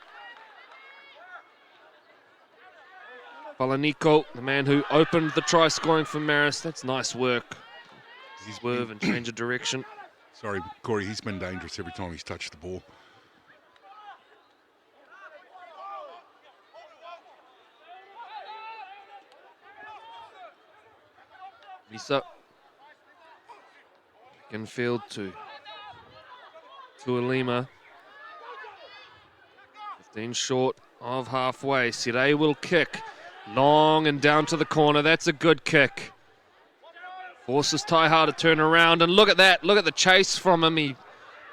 Palanico, the man who opened the try scoring for Marist. That's nice work. Swerve and change of direction. Sorry, Corey, he's been dangerous every time he's touched the ball. Visa. Infield to Tuolima. 15 short of halfway. Sire will kick. Long and down to the corner. That's a good kick. Forces Taiha to turn around. And look at that. Look at the chase from him. He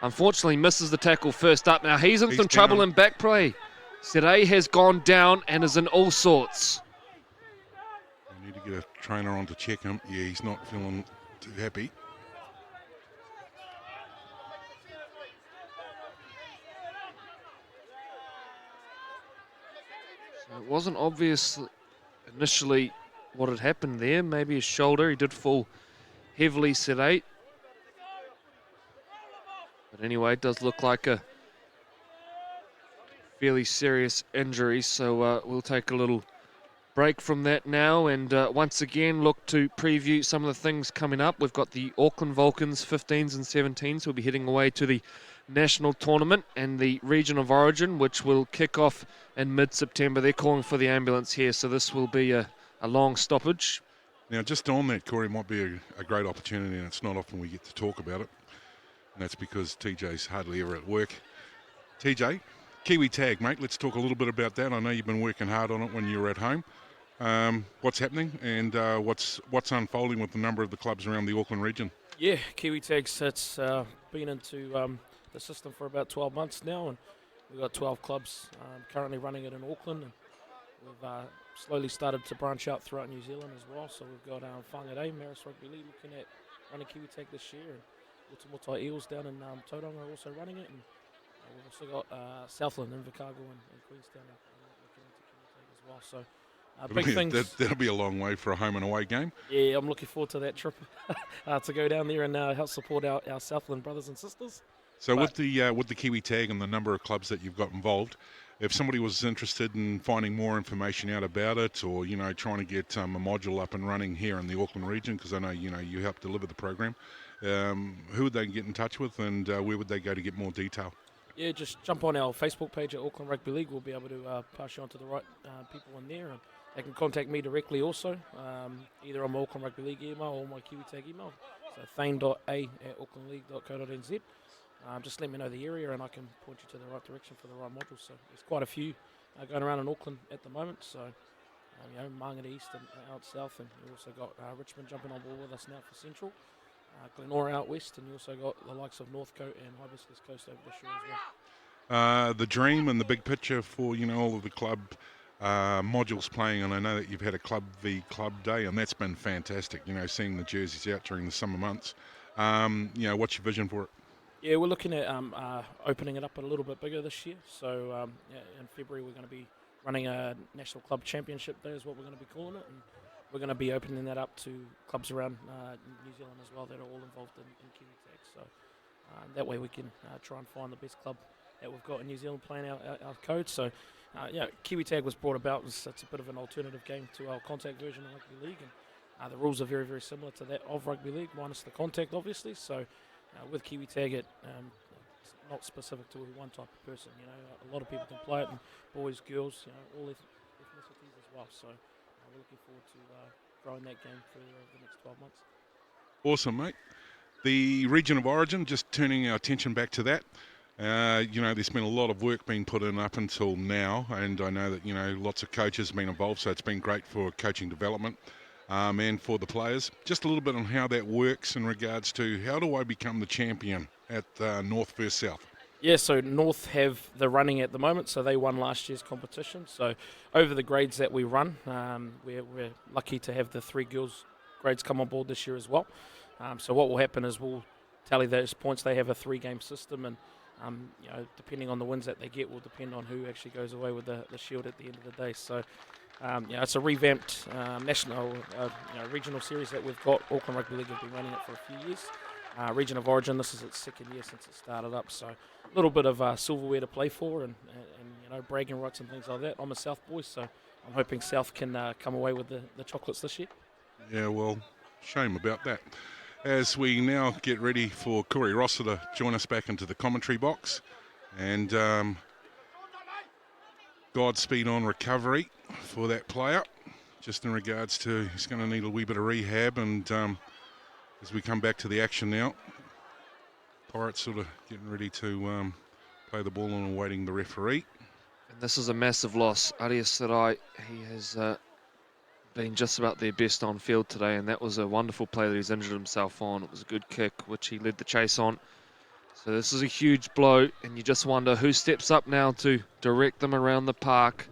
unfortunately misses the tackle first up. Now he's in some trouble in back play. Sire has gone down and is in all sorts. I need to get a trainer on to check him. Yeah, he's not feeling too happy. So it wasn't obvious initially what had happened there. Maybe his shoulder. He did fall heavily, sedate. But anyway, it does look like a fairly serious injury. So we'll take a little break from that now and once again look to preview some of the things coming up. We've got the Auckland Vulcans 15s and 17s who will be heading away to the national tournament and the region of origin, which will kick off in mid-September. They're calling for the ambulance here, so this will be a long stoppage. Now, just on that, Corey, might be a great opportunity, and it's not often we get to talk about it. And that's because TJ's hardly ever at work. TJ, Kiwi Tag, mate, let's talk a little bit about that. I know you've been working hard on it when you were at home. What's happening and what's unfolding with the number of the clubs around the Auckland region? Yeah, Kiwi Tags, it's been into the system for about 12 months now, and we've got 12 clubs currently running it in Auckland, and we've slowly started to branch out throughout New Zealand as well. So we've got Whangarei, Marist Rugby League looking at running Kiwi Tag this year, and Ultimotai Eels down in Tauranga are also running it, and we've also got Southland, Invercargill and Queenstown looking into Kiwi Tag as well. So big things. That'll be a long way for a home and away game. Yeah, I'm looking forward to that trip to go down there and help support our Southland brothers and sisters. So with the Kiwi Tag and the number of clubs that you've got involved, if somebody was interested in finding more information out about it, or trying to get a module up and running here in the Auckland region, because I know you help deliver the program, who would they get in touch with, and where would they go to get more detail? Yeah, just jump on our Facebook page at Auckland Rugby League. We'll be able to pass you on to the right people in there, and they can contact me directly also, either on my Auckland Rugby League email or my Kiwi Tag email. So thane.a@aucklandleague.co.nz. Just let me know the area and I can point you to the right direction for the right module. So there's quite a few going around in Auckland at the moment. So, Mangere East and out south, and you also got Richmond jumping on board with us now for Central. Glenora out west, and you also got the likes of Northcote and Hibiscus Coast over the shore as well. The dream and the big picture for all of the club modules playing, and I know that you've had a Club v Club day, and that's been fantastic. Seeing the jerseys out during the summer months. What's your vision for it? Yeah, we're looking at opening it up a little bit bigger this year. So in February we're going to be running a National Club Championship Day is what we're going to be calling it, and we're going to be opening that up to clubs around New Zealand as well that are all involved in Kiwi Tag. So that way we can try and find the best club that we've got in New Zealand playing our code. So Kiwi Tag was brought about, it's a bit of an alternative game to our contact version of Rugby League, and the rules are very, very similar to that of Rugby League, minus the contact obviously. So with Kiwi Tag, it not specific to one type of person. You know, a lot of people can play it, and boys, girls, you know, all ethnicities as well. So we're looking forward to growing that game further over the next 12 months. Awesome, mate. The region of origin, just turning our attention back to that. You know, there's been a lot of work being put in up until now, and I know that, you know, lots of coaches have been involved, so it's been great for coaching development and for the players. Just a little bit on how that works in regards to how do I become the champion at North versus South? Yeah, so North have the running at the moment, so they won last year's competition. So over the grades that we run, we're lucky to have the 3 girls grades come on board this year as well. So what will happen is we'll tally those points. They have a 3-game system, and you know, depending on the wins that they get will depend on who actually goes away with the shield at the end of the day. So you know, it's a revamped national, you know, regional series that we've got. Auckland Rugby League have been running it for a few years. Region of origin, this is its 2nd year since it started up, so a little bit of silverware to play for, and you know, bragging rights and things like that. I'm a South boy, so I'm hoping South can come away with the chocolates this year. Yeah, well, shame about that. As we now get ready for Corey Rosser to join us back into the commentary box, and Godspeed on recovery for that player, just in regards to he's going to need a wee bit of rehab, and as we come back to the action now, Pirates sort of getting ready to play the ball and awaiting the referee. And this is a massive loss. Arias Sarai, he has been just about their best on field today, and that was a wonderful play that he's injured himself on. It was a good kick, which he led the chase on. So this is a huge blow, and you just wonder who steps up now to direct them around the park.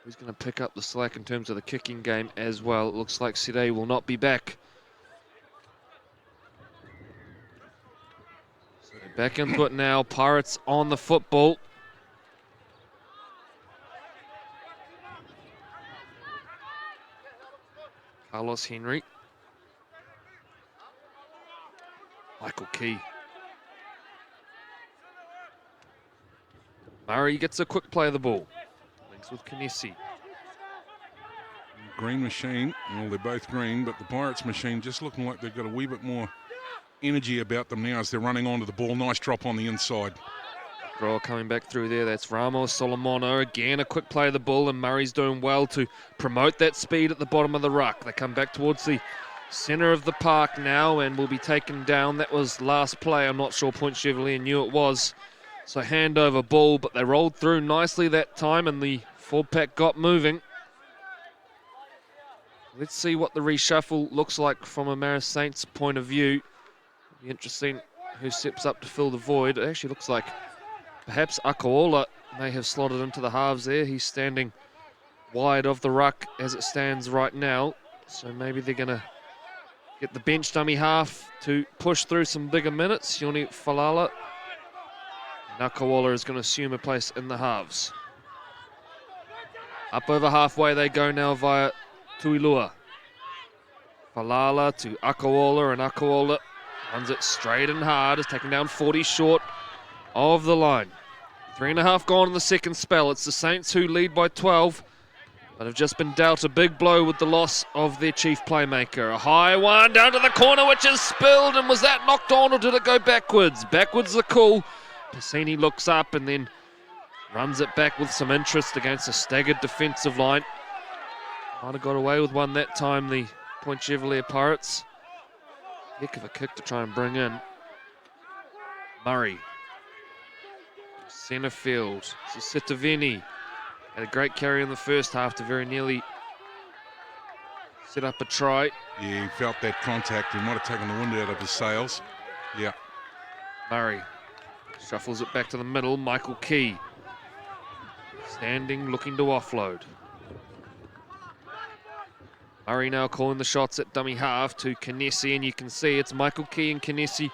Who's going to pick up the slack in terms of the kicking game as well. It looks like Sire will not be back. So back into it now. Pirates on the football. Carlos Henry. Michael Key. Murray gets a quick play of the ball. Links with Kinesi. Green machine, well, they're both green, but the Pirates machine just looking like they've got a wee bit more energy about them now as they're running onto the ball. Nice drop on the inside. Draw coming back through there. That's Ramos Solomono. Again, a quick play of the ball, and Murray's doing well to promote that speed at the bottom of the ruck. They come back towards the centre of the park now and will be taken down. That was last play. I'm not sure Point Chevalier knew it was. So handover ball, but they rolled through nicely that time, and the forward pack got moving. Let's see what the reshuffle looks like from a Marist Saints point of view. It'll be interesting who steps up to fill the void. It actually looks like perhaps Akaola may have slotted into the halves there. He's standing wide of the ruck as it stands right now. So maybe they're going to get the bench dummy half to push through some bigger minutes. Yoni Falala. And Akaola is going to assume a place in the halves. Up over halfway they go now via Tuilua. Falala to Akaola, and Akaola runs it straight and hard. Is taken down 40 short of the line. 3.5 gone in the second spell. It's the Saints who lead by 12, but have just been dealt a big blow with the loss of their chief playmaker. A high one down to the corner, which is spilled, and was that knocked on or did it go backwards? Backwards the call. Piscini looks up and then runs it back with some interest against a staggered defensive line. Might have got away with one that time, the Point Chevalier Pirates. Heck of a kick to try and bring in. Murray. Centre field. Sitaveni had a great carry in the first half to very nearly set up a try. Yeah, he felt that contact. He might have taken the wind out of his sails. Yeah. Murray shuffles it back to the middle. Michael Key standing, looking to offload. Murray now calling the shots at dummy half to Kinesi, and you can see it's Michael Key and Kinesi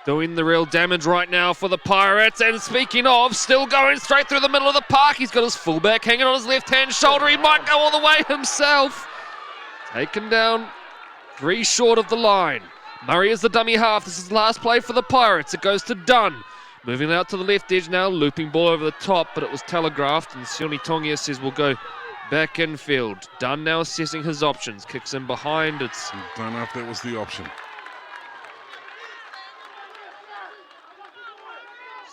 doing the real damage right now for the Pirates. And speaking of, still going straight through the middle of the park. He's got his fullback hanging on his left-hand shoulder. He might go all the way himself. Taken down 3 short of the line. Murray is the dummy half. This is the last play for the Pirates. It goes to Dunn. Moving out to the left edge now, looping ball over the top, but it was telegraphed, and Sione Tongia says we'll go back infield. Dunn now assessing his options. Kicks in behind. It's Don't know if that was the option.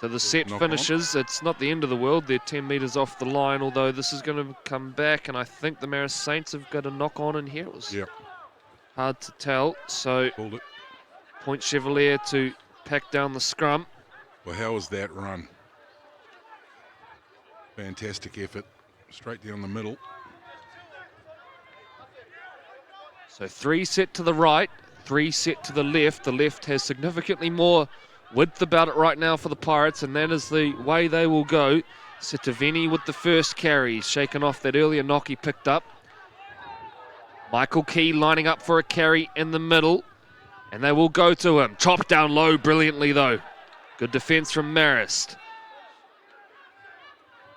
So the set knock finishes. It's not the end of the world. They're 10 metres off the line, although this is going to come back, and I think the Marist Saints have got a knock on in here. It was hard to tell. So Pulled it. point Chevalier to pack down the scrum. Well, how was that run? Fantastic effort. Straight down the middle. So 3 set to the right, 3 set to the left. The left has significantly more width about it right now for the Pirates, and that is the way they will go. Sitiveni with the first carry, shaking off that earlier knock he picked up. Michael Key lining up for a carry in the middle, and they will go to him. Chopped down low brilliantly though. Good defence from Marist.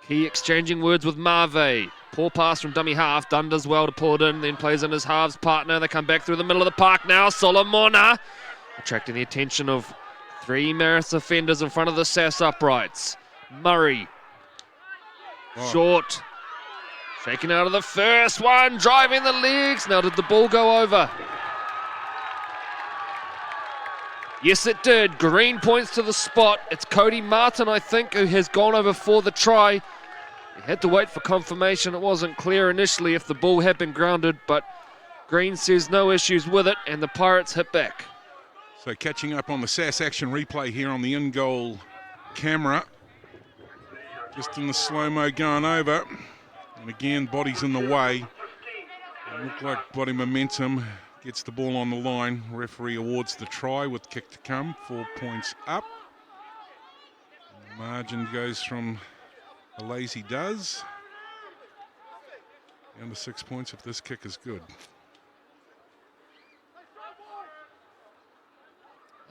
Key exchanging words with Marve. Poor pass from dummy half. Dunn does well to pull it in, then plays in his halves partner. They come back through the middle of the park now. Solomona attracting the attention of 3 Marist defenders in front of the SAS uprights. Murray. Short. Shaking out of the first one. Driving the legs. Now did the ball go over? Yes, it did. Green points to the spot. It's Cody Martin, I think, who has gone over for the try. He had to wait for confirmation. It wasn't clear initially if the ball had been grounded, but Green says no issues with it, and the Pirates hit back. So catching up on the SAS action replay here on the in-goal camera. Just in the slow-mo going over. And again, body's in the way. It looked like body momentum gets the ball on the line. Referee awards the try with kick to come. 4 points up. And the margin goes from a lazy does down to 6 points if this kick is good.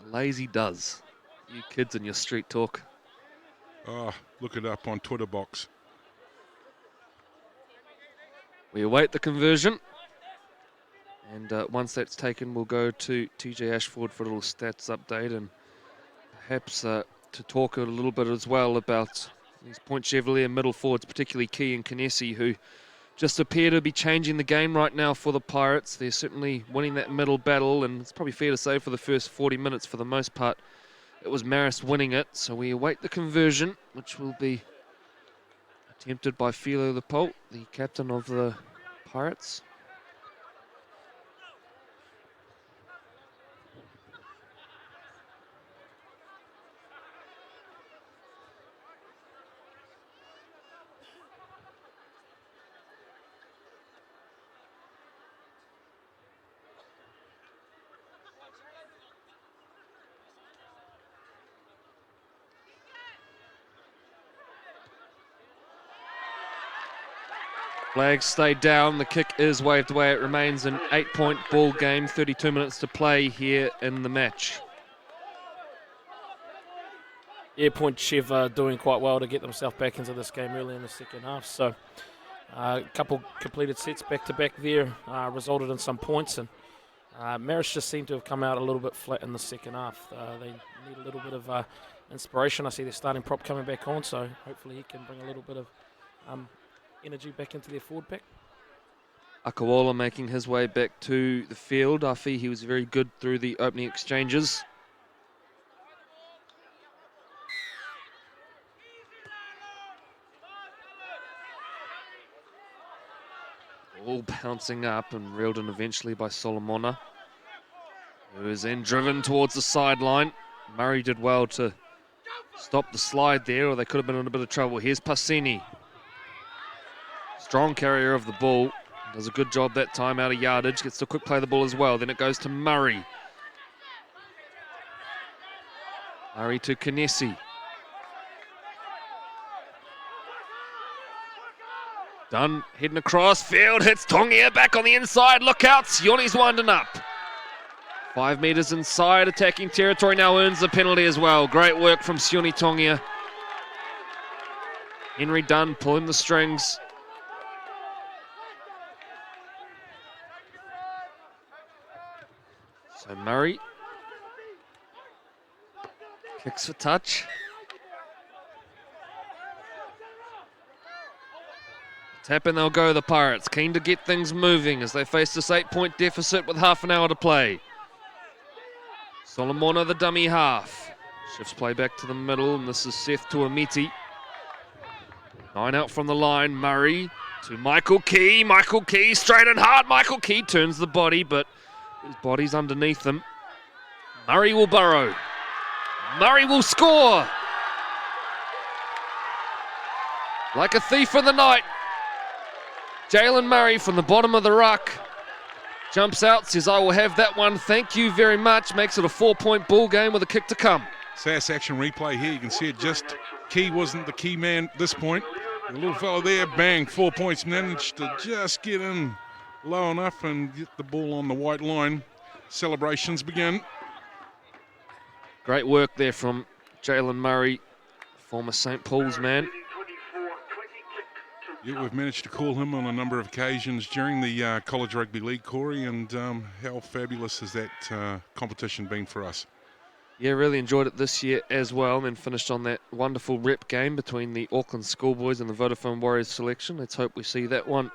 A lazy does. You kids and your street talk. Oh, look it up on Twitter box. We await the conversion. And once that's taken, we'll go to TJ Ashford for a little stats update and perhaps to talk a little bit as well about these Point Chevalier middle forwards, particularly Key and Kinesi, who just appear to be changing the game right now for the Pirates. They're certainly winning that middle battle, and it's probably fair to say for the first 40 minutes, for the most part, it was Marist winning it. So we await the conversion, which will be attempted by Philo Lepolt, the captain of the Pirates. Flags stay down. The kick is waved away. It remains an 8-point ball game. 32 minutes to play here in the match. Yeah, Point Chev doing quite well to get themselves back into this game early in the second half. So a couple completed sets back-to-back there resulted in some points. And Marist just seemed to have come out a little bit flat in the second half. They need a little bit of inspiration. I see their starting prop coming back on, so hopefully he can bring a little bit of energy back into their forward pack. Akawala making his way back to the field. Afi, he was very good through the opening exchanges. All bouncing up and reeled in eventually by Solomona, who is then driven towards the sideline. Murray did well to stop the slide there, or they could have been in a bit of trouble. Here's Passini. Strong carrier of the ball. Does a good job that time out of yardage. Gets to quick play the ball as well. Then it goes to Murray. Murray to Kinesi. Dunn heading across field. Hits Tongia back on the inside. Look out. Sioni's winding up. 5 metres inside attacking territory. Now earns the penalty as well. Great work from Sioni Tongia. Henry Dunn pulling the strings. So Murray kicks for touch. Tap and they'll go, the Pirates. Keen to get things moving as they face this 8-point deficit with half an hour to play. Solomona, the dummy half. Shifts play back to the middle, and this is Seth Tuamiti. 9 out from the line. Murray to Michael Key. Michael Key straight and hard. Michael Key turns the body, but his body's underneath him. Murray will burrow. Murray will score. Like a thief in the night. Jalen Murray from the bottom of the ruck jumps out, says, I will have that one. Thank you very much. Makes it a 4-point ball game with a kick to come. SAS action replay here. You can see it just, Key wasn't the key man at this point. The little fellow there, bang, 4 points, managed to just get in low enough and get the ball on the white line. Celebrations begin. Great work there from Jalen Murray, former St. Paul's man. Yeah, we've managed to call him on a number of occasions during the College Rugby League, Corey, and how fabulous has that competition been for us? Yeah, really enjoyed it this year as well, and then finished on that wonderful rep game between the Auckland Schoolboys and the Vodafone Warriors selection. Let's hope we see that one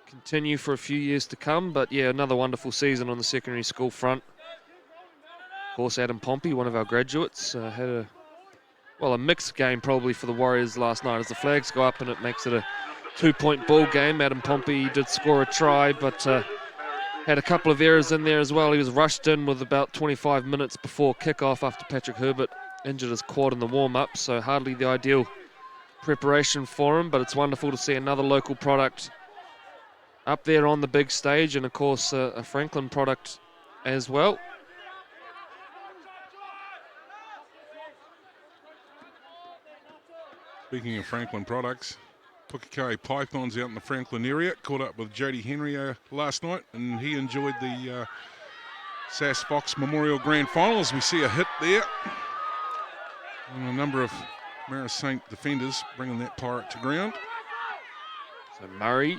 continue for a few years to come. But yeah, another wonderful season on the secondary school front. Of course, Adam Pompey, one of our graduates, had a mixed game probably for the Warriors last night. As the flags go up and it makes it a 2-point ball game. Adam Pompey did score a try, but had a couple of errors in there as well. He was rushed in with about 25 minutes before kickoff after Patrick Herbert injured his quad in the warm-up, so hardly the ideal preparation for him, but it's wonderful to see another local product up there on the big stage, and of course a Franklin product as well. Speaking of Franklin products, Pukekohe Pythons out in the Franklin area caught up with Jody Henry last night, and he enjoyed the SAS Fox Memorial Grand Final. As we see a hit there, and a number of Marist Saint defenders bringing that pirate to ground. So Murray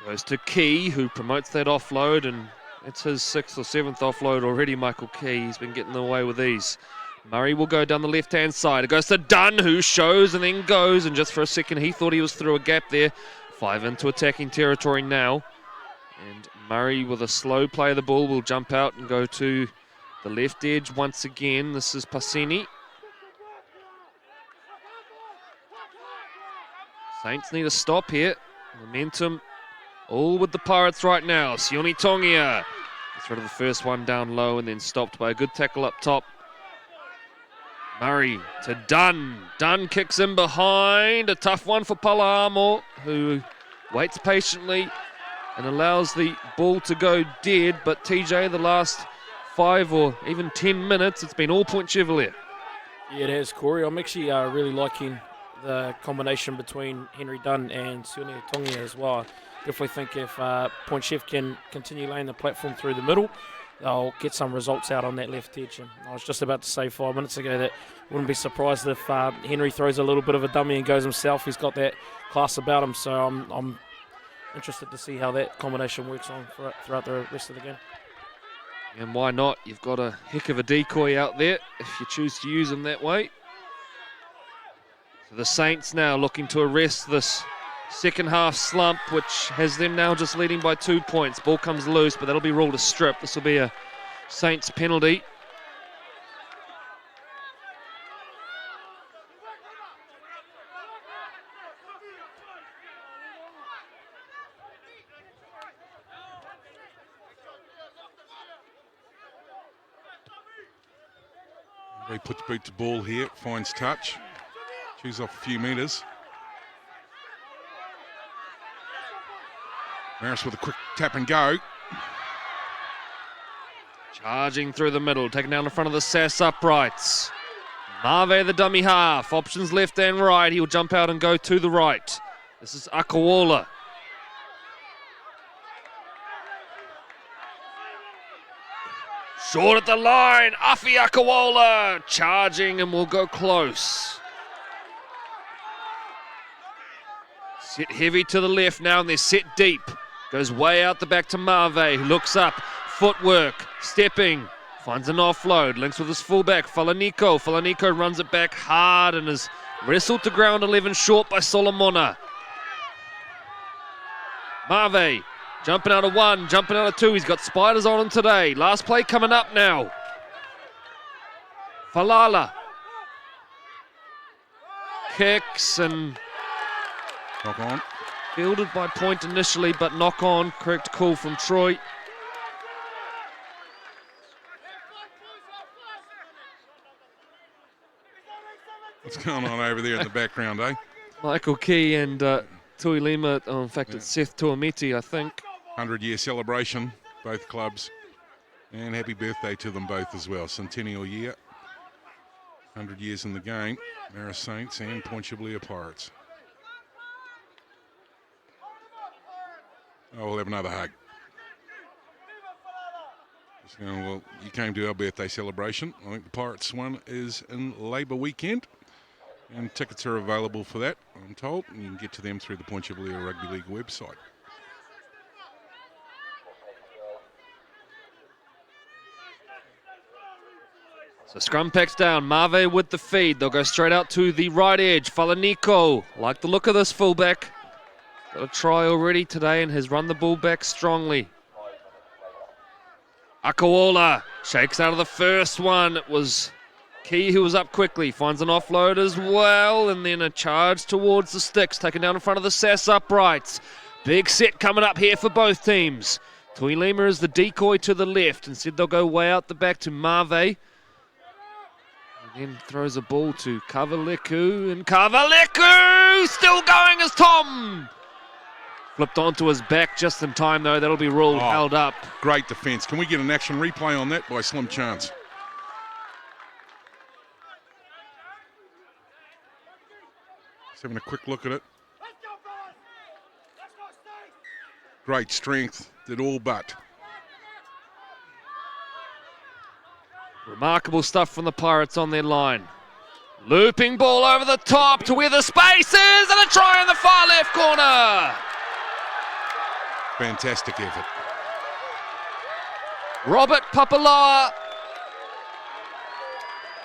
goes to Key, who promotes that offload, and it's his 6th or 7th offload already. Michael Key, he's been getting away with these. Murray will go down the left-hand side. It goes to Dunn, who shows and then goes, and just for a second he thought he was through a gap there. 5 into attacking territory now. And Murray, with a slow play of the ball, will jump out and go to the left edge once again. This is Pasini. Saints need a stop here. Momentum all with the Pirates right now. Sione Tongia gets rid of the first one down low and then stopped by a good tackle up top. Murray to Dunn. Dunn kicks in behind. A tough one for Pala'amo, who waits patiently and allows the ball to go dead. But TJ, the last 5 or even 10 minutes, it's been all point Chevalier. Yeah, it has, Corey. I'm actually really liking the combination between Henry Dunn and Sione Tongia as well. Definitely think if Point Chev can continue laying the platform through the middle, they'll get some results out on that left edge. And I was just about to say 5 minutes ago that wouldn't be surprised if Henry throws a little bit of a dummy and goes himself. He's got that class about him, so I'm interested to see how that combination works on throughout the rest of the game. And why not? You've got a heck of a decoy out there if you choose to use him that way. So the Saints now looking to arrest this second half slump, which has them now just leading by 2 points. Ball comes loose, but that'll be ruled a strip. This will be a Saints penalty. He puts boot to ball here, finds touch, chews off a few metres. Marist with a quick tap and go. Charging through the middle, taking down the front of the SAS uprights. Mave, the dummy half, options left and right. He'll jump out and go to the right. This is Akawola. Short at the line, Afi Akawola charging and will go close. Set heavy to the left now and they're set deep. Goes way out the back to Mave, who looks up, footwork, stepping, finds an offload, links with his fullback, Falaniko. Falaniko runs it back hard and is wrestled to ground 11 short by Solomona. Mave, jumping out of 1, jumping out of 2. He's got spiders on him today. Last play coming up now. Falala kicks and Knock on. fielded by Point initially, but knock on. Correct call from Troy. What's going on over there in the background, eh? Michael Key and Tui Lima. Oh, in fact, it's Seth Tuameti, I think. 100-year celebration, both clubs. And happy birthday to them both as well. Centennial year. 100 years in the game. Marist Saints and Point Chevalier Pirates. Oh, we'll have another hug. Just going, well, you came to our birthday celebration. I think the Pirates one is in Labour weekend. And tickets are available for that, I'm told. And you can get to them through the Point Chevalier Rugby League website. So scrum packs down. Mave with the feed. They'll go straight out to the right edge. Falaniko. Like the look of this fullback. Got a try already today and has run the ball back strongly. Akawola shakes out of the first one. It was Key who was up quickly. Finds an offload as well. And then a charge towards the sticks. Taken down in front of the SAS uprights. Big set coming up here for both teams. Tui Lima is the decoy to the left. Instead they'll go way out the back to Mave. Then throws a ball to Kavaliku, and Kavaliku still going as Tom. Flipped onto his back just in time though. That'll be ruled held up. Great defence. Can we get an action replay on that by slim chance? Just having a quick look at it. Great strength, did all but. Remarkable stuff from the Pirates on their line. Looping ball over the top to where the space is, and a try in the far left corner. Fantastic effort. Robert Papaloa.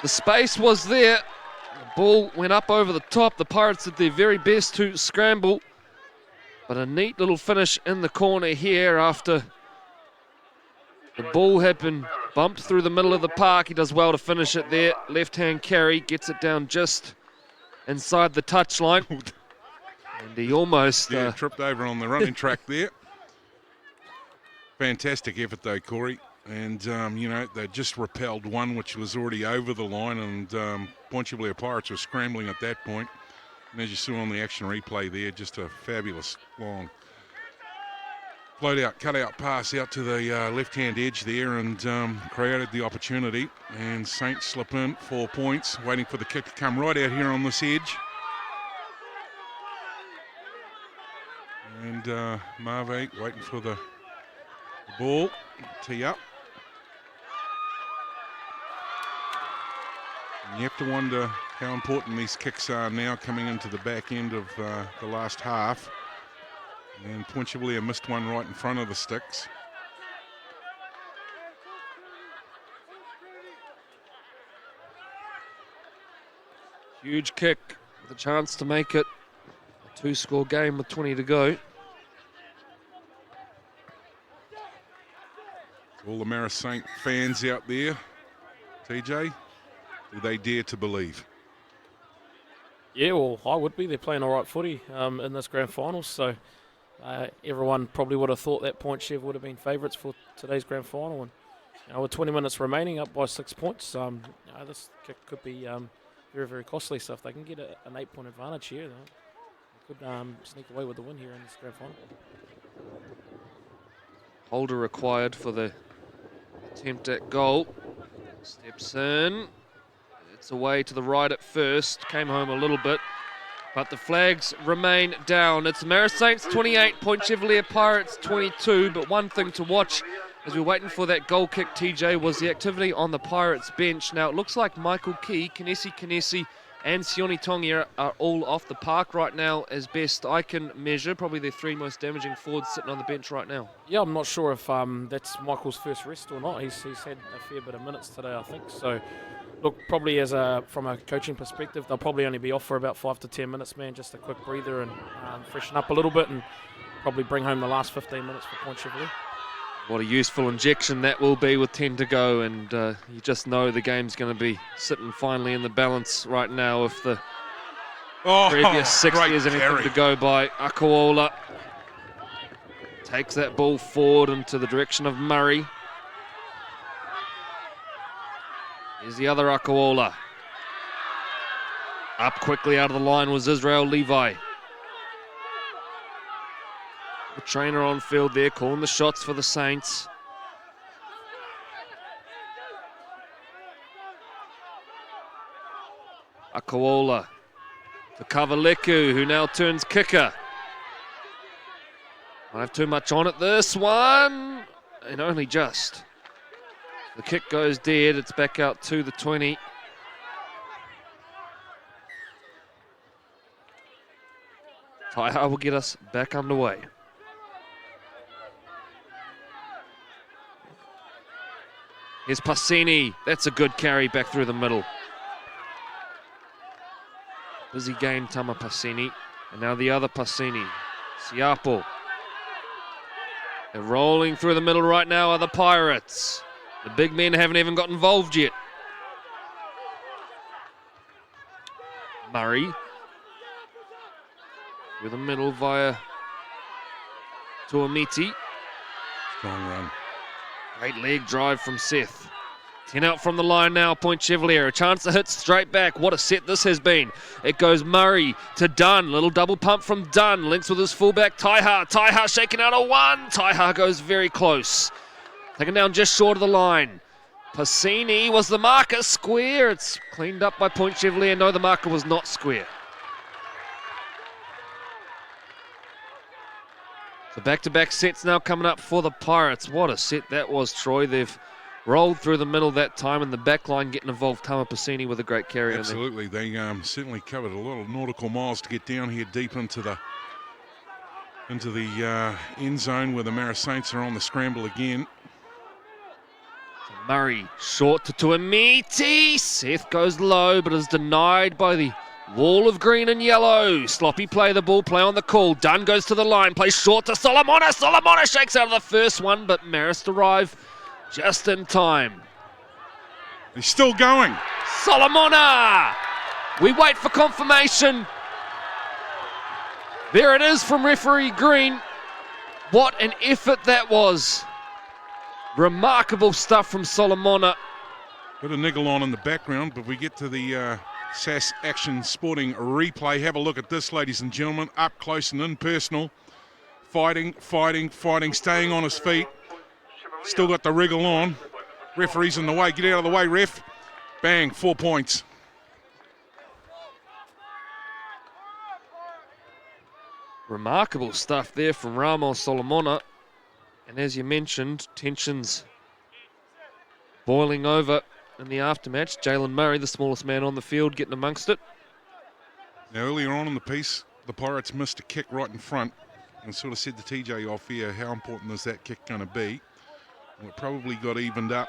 The space was there. The ball went up over the top. The Pirates did their very best to scramble. But a neat little finish in the corner here after the ball had been bumped through the middle of the park. He does well to finish it there. Left-hand carry, gets it down just inside the touchline. And he almost... tripped over on the running track there. Fantastic effort though, Corey. And, they just repelled one which was already over the line, and Point Chevalier Pirates were scrambling at that point. And as you saw on the action replay there, just a fabulous long float out, cut out pass out to the left-hand edge there, and created the opportunity. And Saints slip in 4 points, waiting for the kick to come right out here on this edge. And Marve waiting for the ball, tee up. And you have to wonder how important these kicks are now coming into the back end of the last half. And Point Chevalier missed one right in front of the sticks. Huge kick with a chance to make it a 2-score game with 20 to go. All the Marist Saint fans out there, TJ, do they dare to believe? Yeah, well, I would be. They're playing all right footy in this grand final, so everyone probably would have thought that Point Chev would have been favourites for today's grand final. And with 20 minutes remaining, up by 6 points, this kick could be very, very costly. So if they can get an 8-point advantage here, they could sneak away with the win here in this grand final. Holder required for the attempt at goal. Steps in. It's away to the right at first. Came home a little bit. But the flags remain down. It's Marist Saints 28, Point Chevalier Pirates 22. But one thing to watch as we're waiting for that goal kick, TJ, was the activity on the Pirates bench. Now it looks like Michael Key, Kinesi, and Sione Tongia are all off the park right now as best I can measure. Probably their 3 most damaging forwards sitting on the bench right now. Yeah, I'm not sure if that's Michael's first rest or not. He's had a fair bit of minutes today, I think. So, look, probably from a coaching perspective, they'll probably only be off for about 5 to 10 minutes, man. Just a quick breather and freshen up a little bit, and probably bring home the last 15 minutes for Point Chevalier. What a useful injection that will be with 10 to go, and you just know the game's going to be sitting finally in the balance right now if the previous 60 great is anything carry. to go by. Akawola takes that ball forward into the direction of Murray. Here's the other Akawola. Up quickly out of the line was Israel Levi. The trainer on field there, calling the shots for the Saints. Akawola to Kavaleku, who now turns kicker. Might have too much on it this one, and only just. The kick goes dead, it's back out to the 20. Taiha will get us back underway. Here's Passini, that's a good carry back through the middle. Busy game, Tama Passini. And now the other Passini, Siapo. They're rolling through the middle right now are the Pirates. The big men haven't even got involved yet. Murray. Through the middle via Tuamiti. Strong run. Great leg drive from Seth. 10 out from the line now, Point Chevalier. A chance to hit straight back. What a set this has been. It goes Murray to Dunn. Little double pump from Dunn. Links with his fullback, Taiha. Taiha shaking out a one. Taiha goes very close. Taken down just short of the line. Passini was the marker. Square. It's cleaned up by Point Chevalier. No, the marker was not square. So back-to-back sets now coming up for the Pirates. What a set that was, Troy. They've rolled through the middle that time, and the back line getting involved. Tama Passini with a great carry. Absolutely. They certainly covered a lot of nautical miles to get down here deep into the end zone where the Marist Saints are on the scramble again. So Murray short to Tuamiti. Seth goes low, but is denied by the wall of green and yellow. Sloppy play, the ball play on the call. Dunn goes to the line, plays short to Solomona. Solomona shakes out of the first one, but Marist arrive just in time. He's still going. Solomona! We wait for confirmation. There it is from referee Green. What an effort that was. Remarkable stuff from Solomona. Bit of niggle on in the background, but we get to the SAS Action Sporting replay. Have a look at this, ladies and gentlemen. Up close and impersonal. Fighting, staying on his feet. Still got the wriggle on. Referee's in the way. Get out of the way, ref. Bang, 4 points. Remarkable stuff there from Ramos Solomona. And as you mentioned, tensions boiling over in the aftermatch. Jalen Murray, the smallest man on the field, getting amongst it. Now, earlier on in the piece, the Pirates missed a kick right in front and sort of said to TJ off here, how important is that kick going to be? Well, it probably got evened up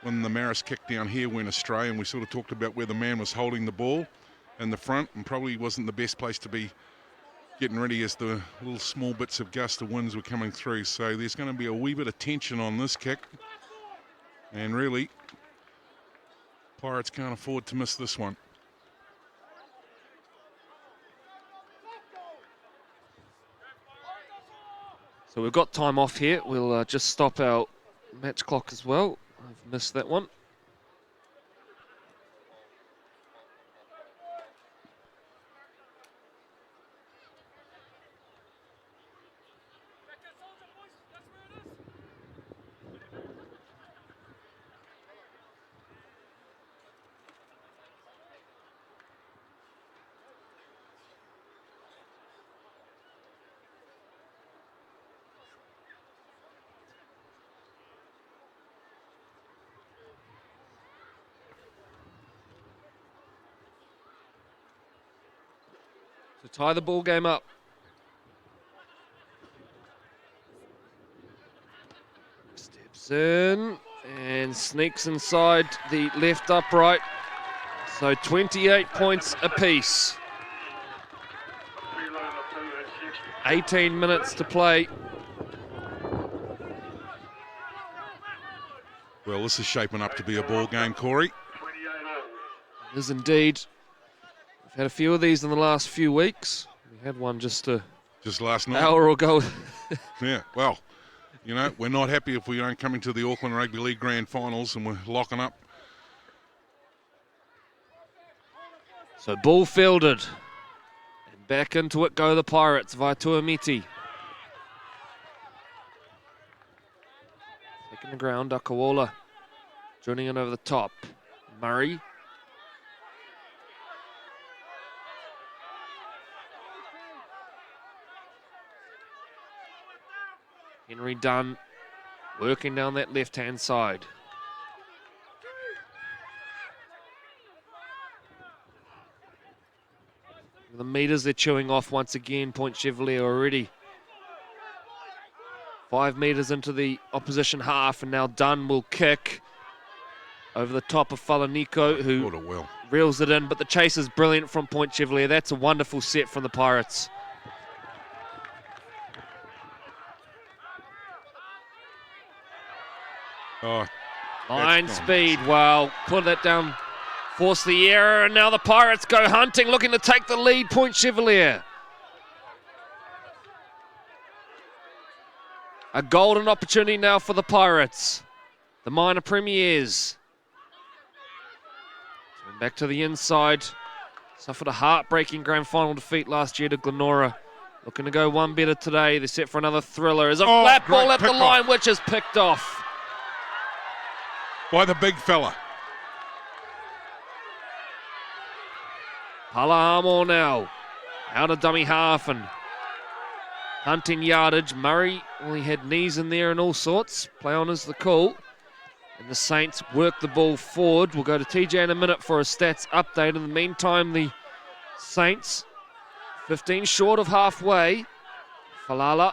when the Marist kick down here went astray, and we sort of talked about where the man was holding the ball in the front and probably wasn't the best place to be getting ready as the little small bits of gust of winds were coming through. So there's going to be a wee bit of tension on this kick. And really, Pirates can't afford to miss this one. So we've got time off here. We'll just stop our match clock as well. I've missed that one. To tie the ball game up. Steps in and sneaks inside the left upright. So 28 points apiece. 18 minutes to play. Well, this is shaping up to be a ball game, Corey. It is indeed. We've had a few of these in the last few weeks. We had one just last night. hour ago. Yeah, well, you know, we're not happy if we aren't coming to the Auckland Rugby League Grand Finals and we're locking up. So ball fielded. And back into it go the Pirates. Vaituamiti. Taking the ground, Akawola. Joining it over the top. Murray. Henry Dunn working down that left-hand side. The meters they're chewing off once again. Point Chevalier already 5 meters into the opposition half, and now Dunn will kick over the top of Falaniko, who reels it in, but the chase is brilliant from Point Chevalier. That's a wonderful set from the Pirates. Oh, Line speed, wow, put that down, force the error, and now the Pirates go hunting, looking to take the lead. Point Chevalier. A golden opportunity now for the Pirates, the minor premiers. Turn back to the inside. Suffered a heartbreaking grand final defeat last year to Glenora. Looking to go one better today. They're set for another thriller. There's a flat ball at the line, which is picked off by the big fella. Palahamo now. Out of dummy half and hunting yardage. Murray, well, he had knees in there and all sorts. Play on is the call. And the Saints work the ball forward. We'll go to TJ in a minute for a stats update. In the meantime, the Saints 15 short of halfway. Falala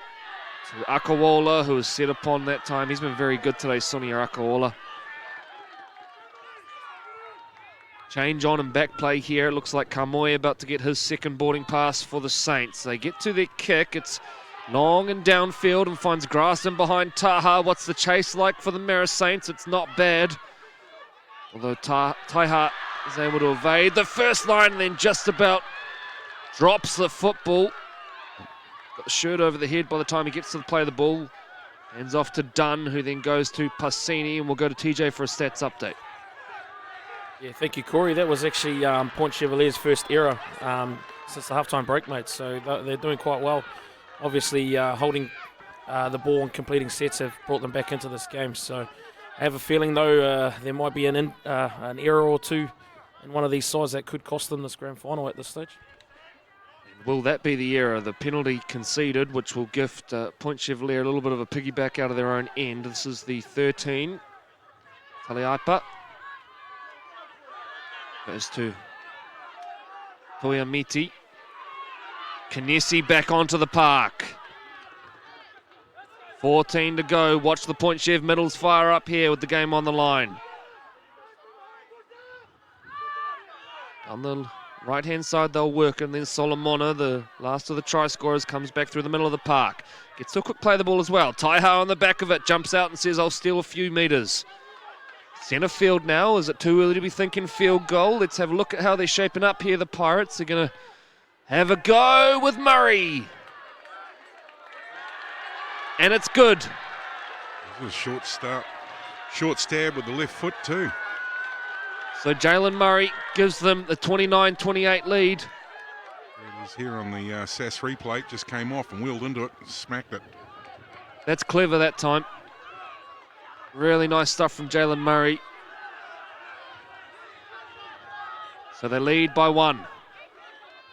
to Akawola, who was set upon that time. He's been very good today, Sonia Akawola. Change on and back play here. It looks like Kamoy about to get his second boarding pass for the Saints. They get to their kick. It's long and downfield and finds grass in behind Taha. What's the chase like for the Marist Saints? It's not bad. Although Taiha is able to evade the first line and then just about drops the football. Got the shirt over the head by the time he gets to the play of the ball. Hands off to Dunn, who then goes to Passini, and we'll go to TJ for a stats update. Yeah, thank you, Corey. That was actually Point Chevalier's first error since the halftime break, mate. So they're doing quite well. Obviously, holding the ball and completing sets have brought them back into this game. So I have a feeling, though, there might be an error or two in one of these sides that could cost them this grand final at this stage. Will that be the error? The penalty conceded, which will gift Point Chevalier a little bit of a piggyback out of their own end. This is the 13. Taliaipa goes to Toyamiti. Kanesi back onto the park. 14 to go. Watch the Point Chev middles fire up here with the game on the line. On the right-hand side, they'll work, and then Solomona, the last of the try scorers, comes back through the middle of the park. Gets to a quick play of the ball as well. Taiha on the back of it, jumps out and says, I'll steal a few metres. Centre field now. Is it too early to be thinking field goal? Let's have a look at how they're shaping up here. The Pirates are going to have a go with Murray. And it's good. This was a short start. Short stab with the left foot too. So Jalen Murray gives them the 29-28 lead. It was here on the SAS replay. Just came off and wheeled into it and smacked it. That's clever that time. Really nice stuff from Jalen Murray. So they lead by 1.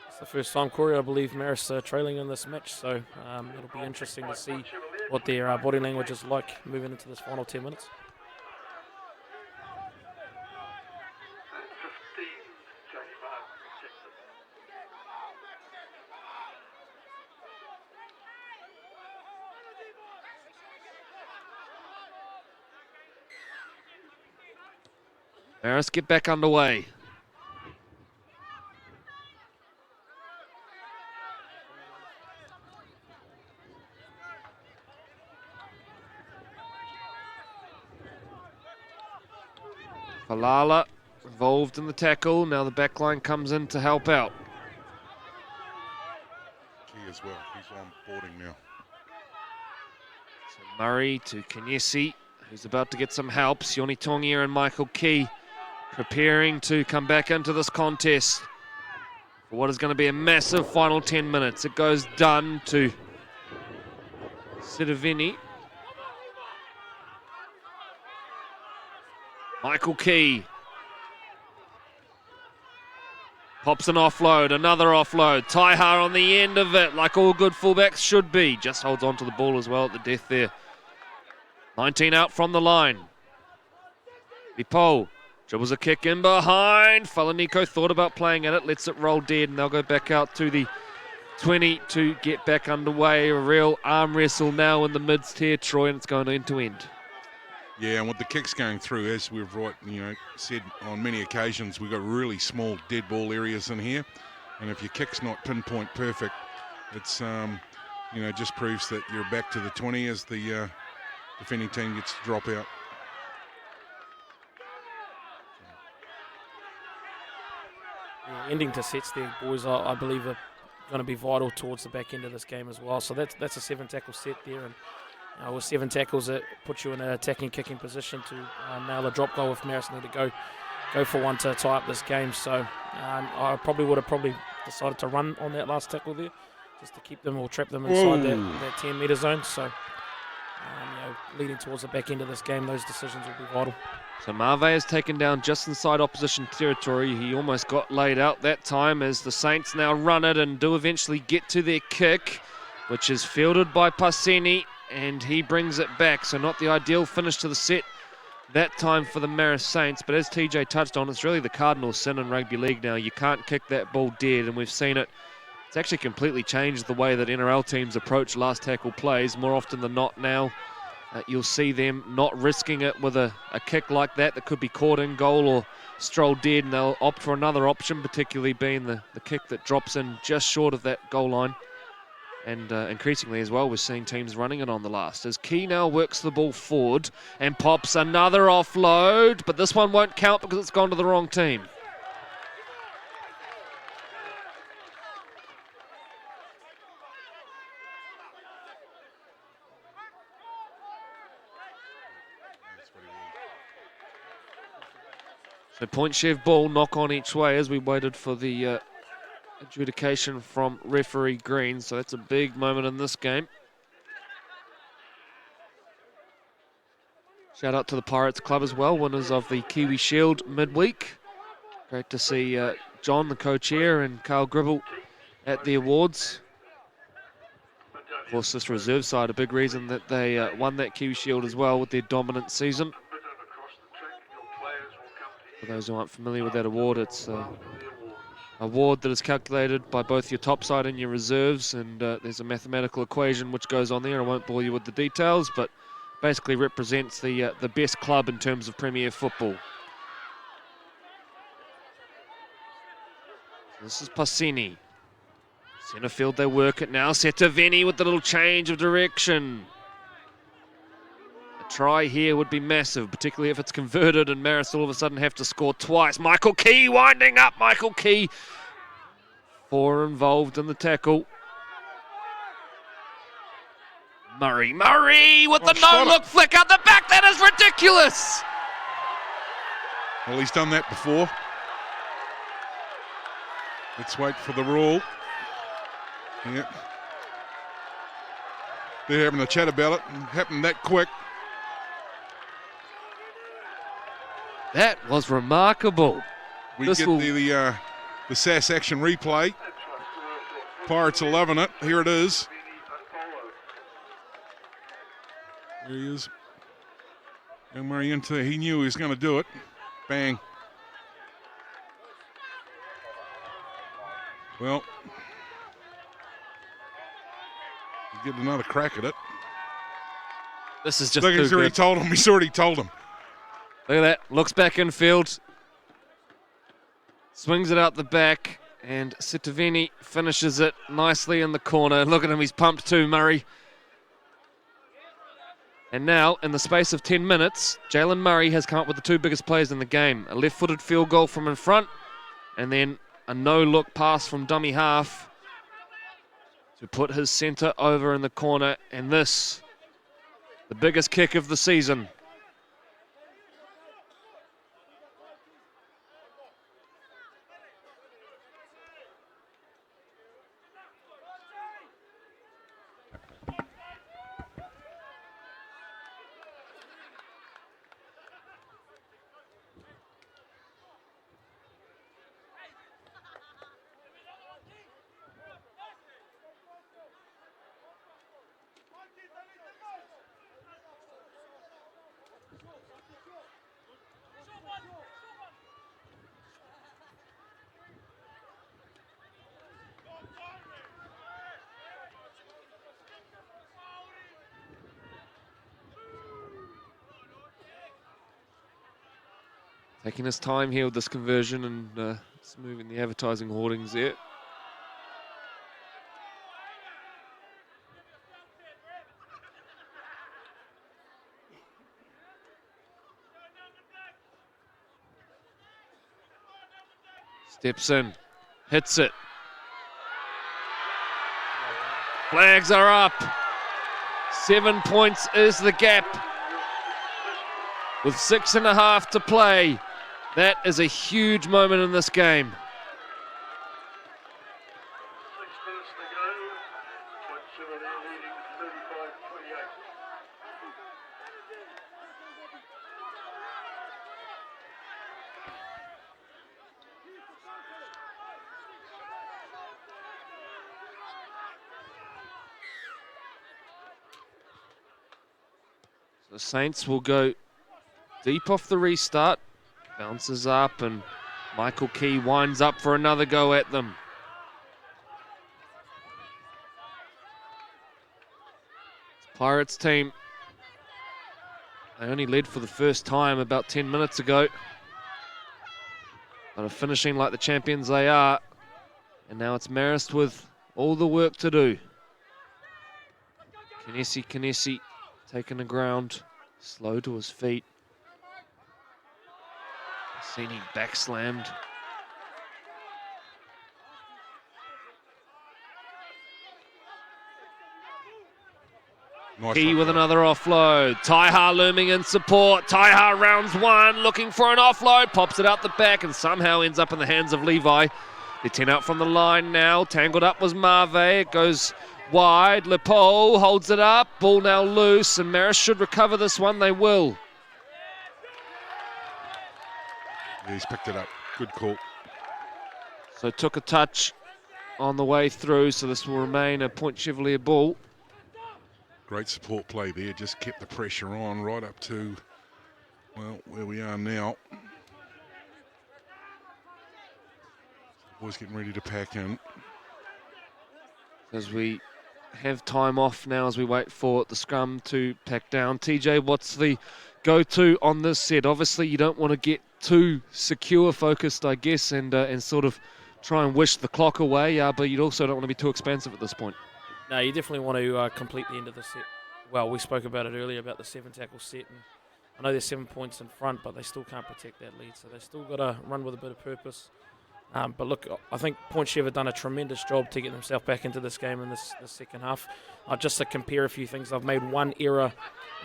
It's the first time, Corey, I believe Marist are trailing in this match, so it'll be interesting to see what their body language is like moving into this final 10 minutes. Marist get back underway. Palala involved in the tackle. Now the back line comes in to help out. Key as well. He's on boarding now. So Murray to Kenyesi, who's about to get some help. Sione Tongia and Michael Key preparing to come back into this contest for what is going to be a massive final 10 minutes. It goes Dunn to Sidovini. Michael Key pops an offload, another offload. Taiha on the end of it, like all good fullbacks should be. Just holds on to the ball as well at the death there. 19 out from the line. Vipol dribbles a kick in behind. Falaniko thought about playing at it, lets it roll dead, and they'll go back out to the 20 to get back underway. A real arm wrestle now in the mids here, Troy, and it's going end to end. Yeah, and with the kicks going through, as we've said on many occasions, we've got really small dead ball areas in here, and if your kick's not pinpoint perfect, it's just proves that you're back to the 20 as the defending team gets to drop out. Ending to sets there, boys, I believe are going to be vital towards the back end of this game as well. So that's a 7 tackle set there, and with 7 tackles, it puts you in an attacking, kicking position to nail a drop goal if Marist need to go for one to tie up this game. So I would have decided to run on that last tackle there, just to keep them or trap them inside that 10-metre zone. So leading towards the back end of this game, those decisions will be vital. So Marve is taken down just inside opposition territory. He almost got laid out that time as the Saints now run it and do eventually get to their kick, which is fielded by Paseni, and he brings it back. So not the ideal finish to the set that time for the Marist Saints, but as TJ touched on, it's really the cardinal sin in rugby league now. You can't kick that ball dead, and we've seen it. It's actually completely changed the way that NRL teams approach last tackle plays. More often than not now, you'll see them not risking it with a kick like that could be caught in goal or strolled dead, and they'll opt for another option, particularly being the kick that drops in just short of that goal line. And increasingly as well, we're seeing teams running it on the last. As Key now works the ball forward and pops another offload, but this one won't count because it's gone to the wrong team. So point Chev ball, knock on each way as we waited for the adjudication from referee Green. So that's a big moment in this game. Shout out to the Pirates Club as well, winners of the Kiwi Shield midweek. Great to see John, the co-chair, and Carl Gribble at the awards. Of course, this reserve side, a big reason that they won that Kiwi Shield as well with their dominant season. For those who aren't familiar with that award, it's an award that is calculated by both your top side and your reserves, and there's a mathematical equation which goes on there. I won't bore you with the details, but basically represents the best club in terms of Premier football. So this is Pasini. Centre field, they work it now. Setaveni with the little change of direction. A try here would be massive, particularly if it's converted and Marist all of a sudden have to score twice. Michael Key winding up. Michael Key, 4 involved in the tackle. Murray with the no-look flick out the back. That is ridiculous. Well, he's done that before. Let's wait for the rule. Yep. They're having a chat about it. It happened that quick. That was remarkable. We get the SAS action replay. Pirates are loving it. Here it is. There he is. Young Murray into he knew he was going to do it. Bang. Well, you get another crack at it. This is just look, too he's already good. told him. He's already told him. Look at that. Looks back in field. Swings it out the back. And Setaveni finishes it nicely in the corner. Look at him. He's pumped too, Murray. And now, in the space of 10 minutes, Jalen Murray has come up with the two biggest plays in the game. A left-footed field goal from in front, and then a no-look pass from dummy half to put his centre over in the corner. And this, the biggest kick of the season. Taking his time here with this conversion and just moving the advertising hoardings there. Steps in, hits it. Flags are up. 7 points is the gap. With 6.5 to play. That is a huge moment in this game. 6 minutes to go. Point Chevalier leading 35-28. The Saints will go deep off the restart. Bounces up and Michael Key winds up for another go at them. Pirates team, they only led for the first time about 10 minutes ago, but are finishing like the champions they are. And now it's Marist with all the work to do. Kinesi taking the ground, slow to his feet. Seen him back slammed. Nice Key with offload. another offload. Taiha looming in support. Taiha rounds one, looking for an offload. Pops it out the back and somehow ends up in the hands of Levi. They're 10 out from the line now. Tangled up was Marve. It goes wide. Lepo holds it up. Ball now loose and Marist should recover this one. They will. Yeah, he's picked it up. Good call. So took a touch on the way through, so this will remain a Point Chevalier ball. Great support play there. Just kept the pressure on right up to, well, where we are now. Boys getting ready to pack in. As we have time off now as we wait for the scrum to pack down. TJ, what's the go-to on this set? Obviously, you don't want to get too secure focused, I guess, and sort of try and wish the clock away, but you also don't want to be too expansive at this point. No, you definitely want to complete the end of the set. Well, we spoke about it earlier about the 7 tackle set, and I know there's 7 points in front, but they still can't protect that lead, so they still got to run with a bit of purpose. But look, I think Point Chev have done a tremendous job to get themselves back into this game in this second half. Just to compare a few things, I've made one error.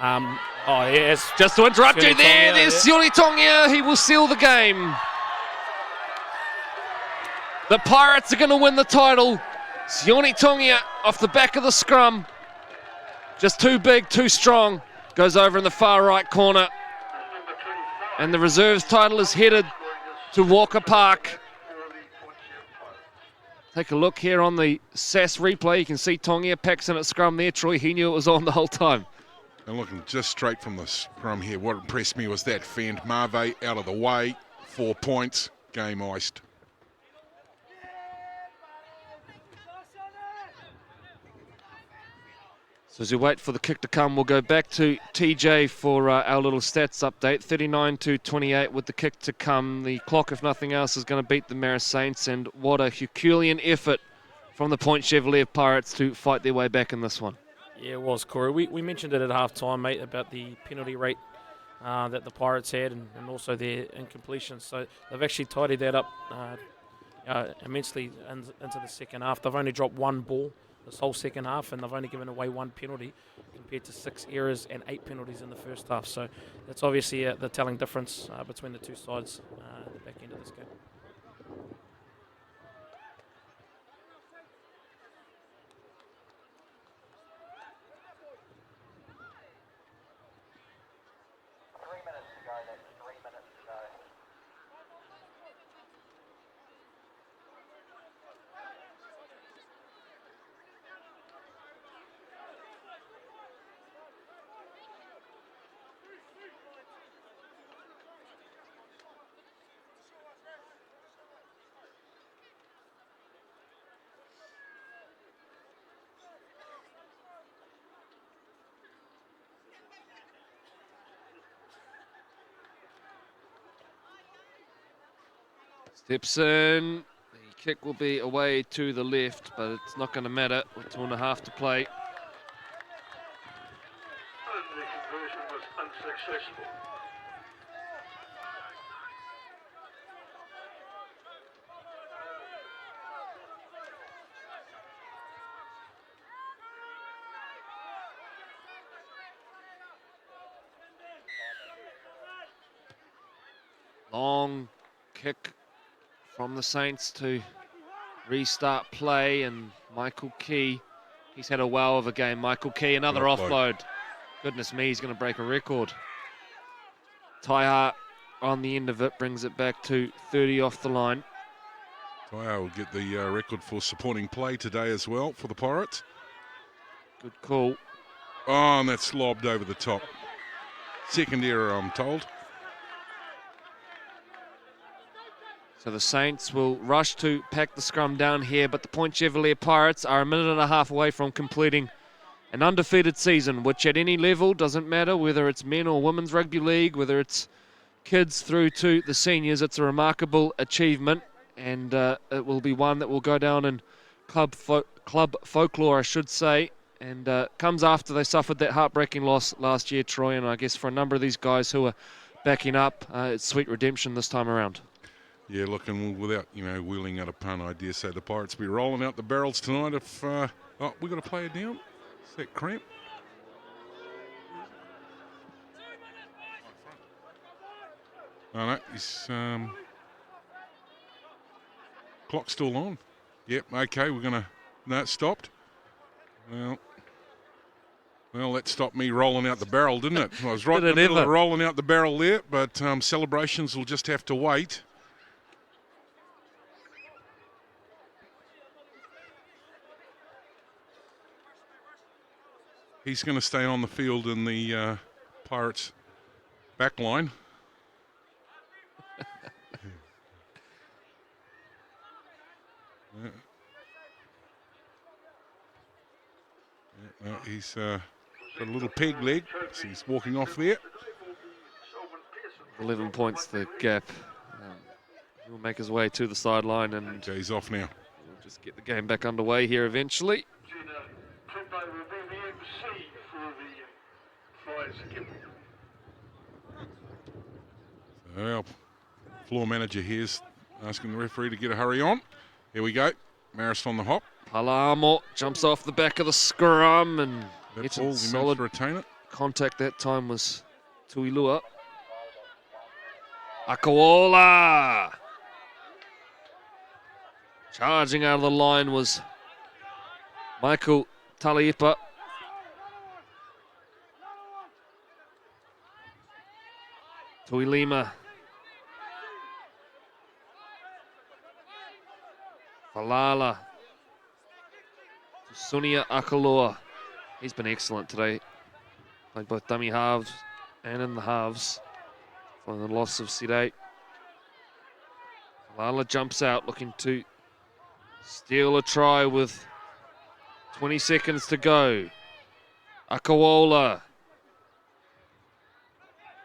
Yes. Just to interrupt you Sione there, Tongia, there's Sione Tongia. He will seal the game. The Pirates are going to win the title. Sione Tongia off the back of the scrum. Just too big, too strong. Goes over in the far right corner. And the reserves title is headed to Walker Park. Take a look here on the SAS replay. You can see Tongia packs in at scrum there. Troy, he knew it was on the whole time. And looking just straight from the scrum here, what impressed me was that fend. Marve out of the way, 4 points, game iced. So as we wait for the kick to come, we'll go back to TJ for our little stats update. 39-28 with the kick to come. The clock, if nothing else, is going to beat the Marist Saints. And what a Herculean effort from the Point Chevalier Pirates to fight their way back in this one. Yeah, it was, Corey. We mentioned it at half-time, mate, about the penalty rate that the Pirates had and also their incompletions. So they've actually tidied that up immensely into the second half. They've only dropped one ball this whole second half, and they've only given away one penalty compared to 6 errors and 8 penalties in the first half. So that's obviously the telling difference between the two sides at the back end of this game. Steps in. The kick will be away to the left, but it's not going to matter with 2.5 to play. And the conversion was unsuccessful. Long kick from the Saints to restart play, and Michael Key, he's had a wow of a game. Michael Key, another offload. Goodness me, he's going to break a record. Taiha on the end of it brings it back to 30 off the line. Taiha will get the record for supporting play today as well for the Pirates. Good call. Oh, and that's lobbed over the top. Second error, I'm told. So the Saints will rush to pack the scrum down here, but the Point Chevalier Pirates are 1.5 minutes away from completing an undefeated season, which at any level doesn't matter, whether it's men or women's rugby league, whether it's kids through to the seniors. It's a remarkable achievement, and it will be one that will go down in club folklore, I should say, and comes after they suffered that heartbreaking loss last year, Troy, and I guess for a number of these guys who are backing up, it's sweet redemption this time around. Yeah, look, and without, wheeling out a pun, I dare say the Pirates will be rolling out the barrels tonight if... oh, we've got a player down. Is that Cramp? Oh, no, he's... clock's still on. Yep, okay, we're going to... No, it stopped. Well, that stopped me rolling out the barrel, didn't it? I was right in the middle of rolling out the barrel there, but celebrations will just have to wait. He's going to stay on the field in the Pirates' back line. He's got a little peg leg, so he's walking off there. 11 points the gap. He'll make his way to the sideline, and okay, he's off now. We'll just get the game back underway here eventually. So our floor manager here's asking the referee to get a hurry on. Here we go. Marist on the hop. Palamo jumps off the back of the scrum and That's gets all. solid to retain it. contact that time was Tuilua. Akawola! Charging out of the line was Michael Talaipa. Tuilima. Falala. Sunia Akaloa. He's been excellent today. Played both dummy halves and in the halves. Following the loss of Sirei. Falala jumps out looking to steal a try with 20 seconds to go. Akawola.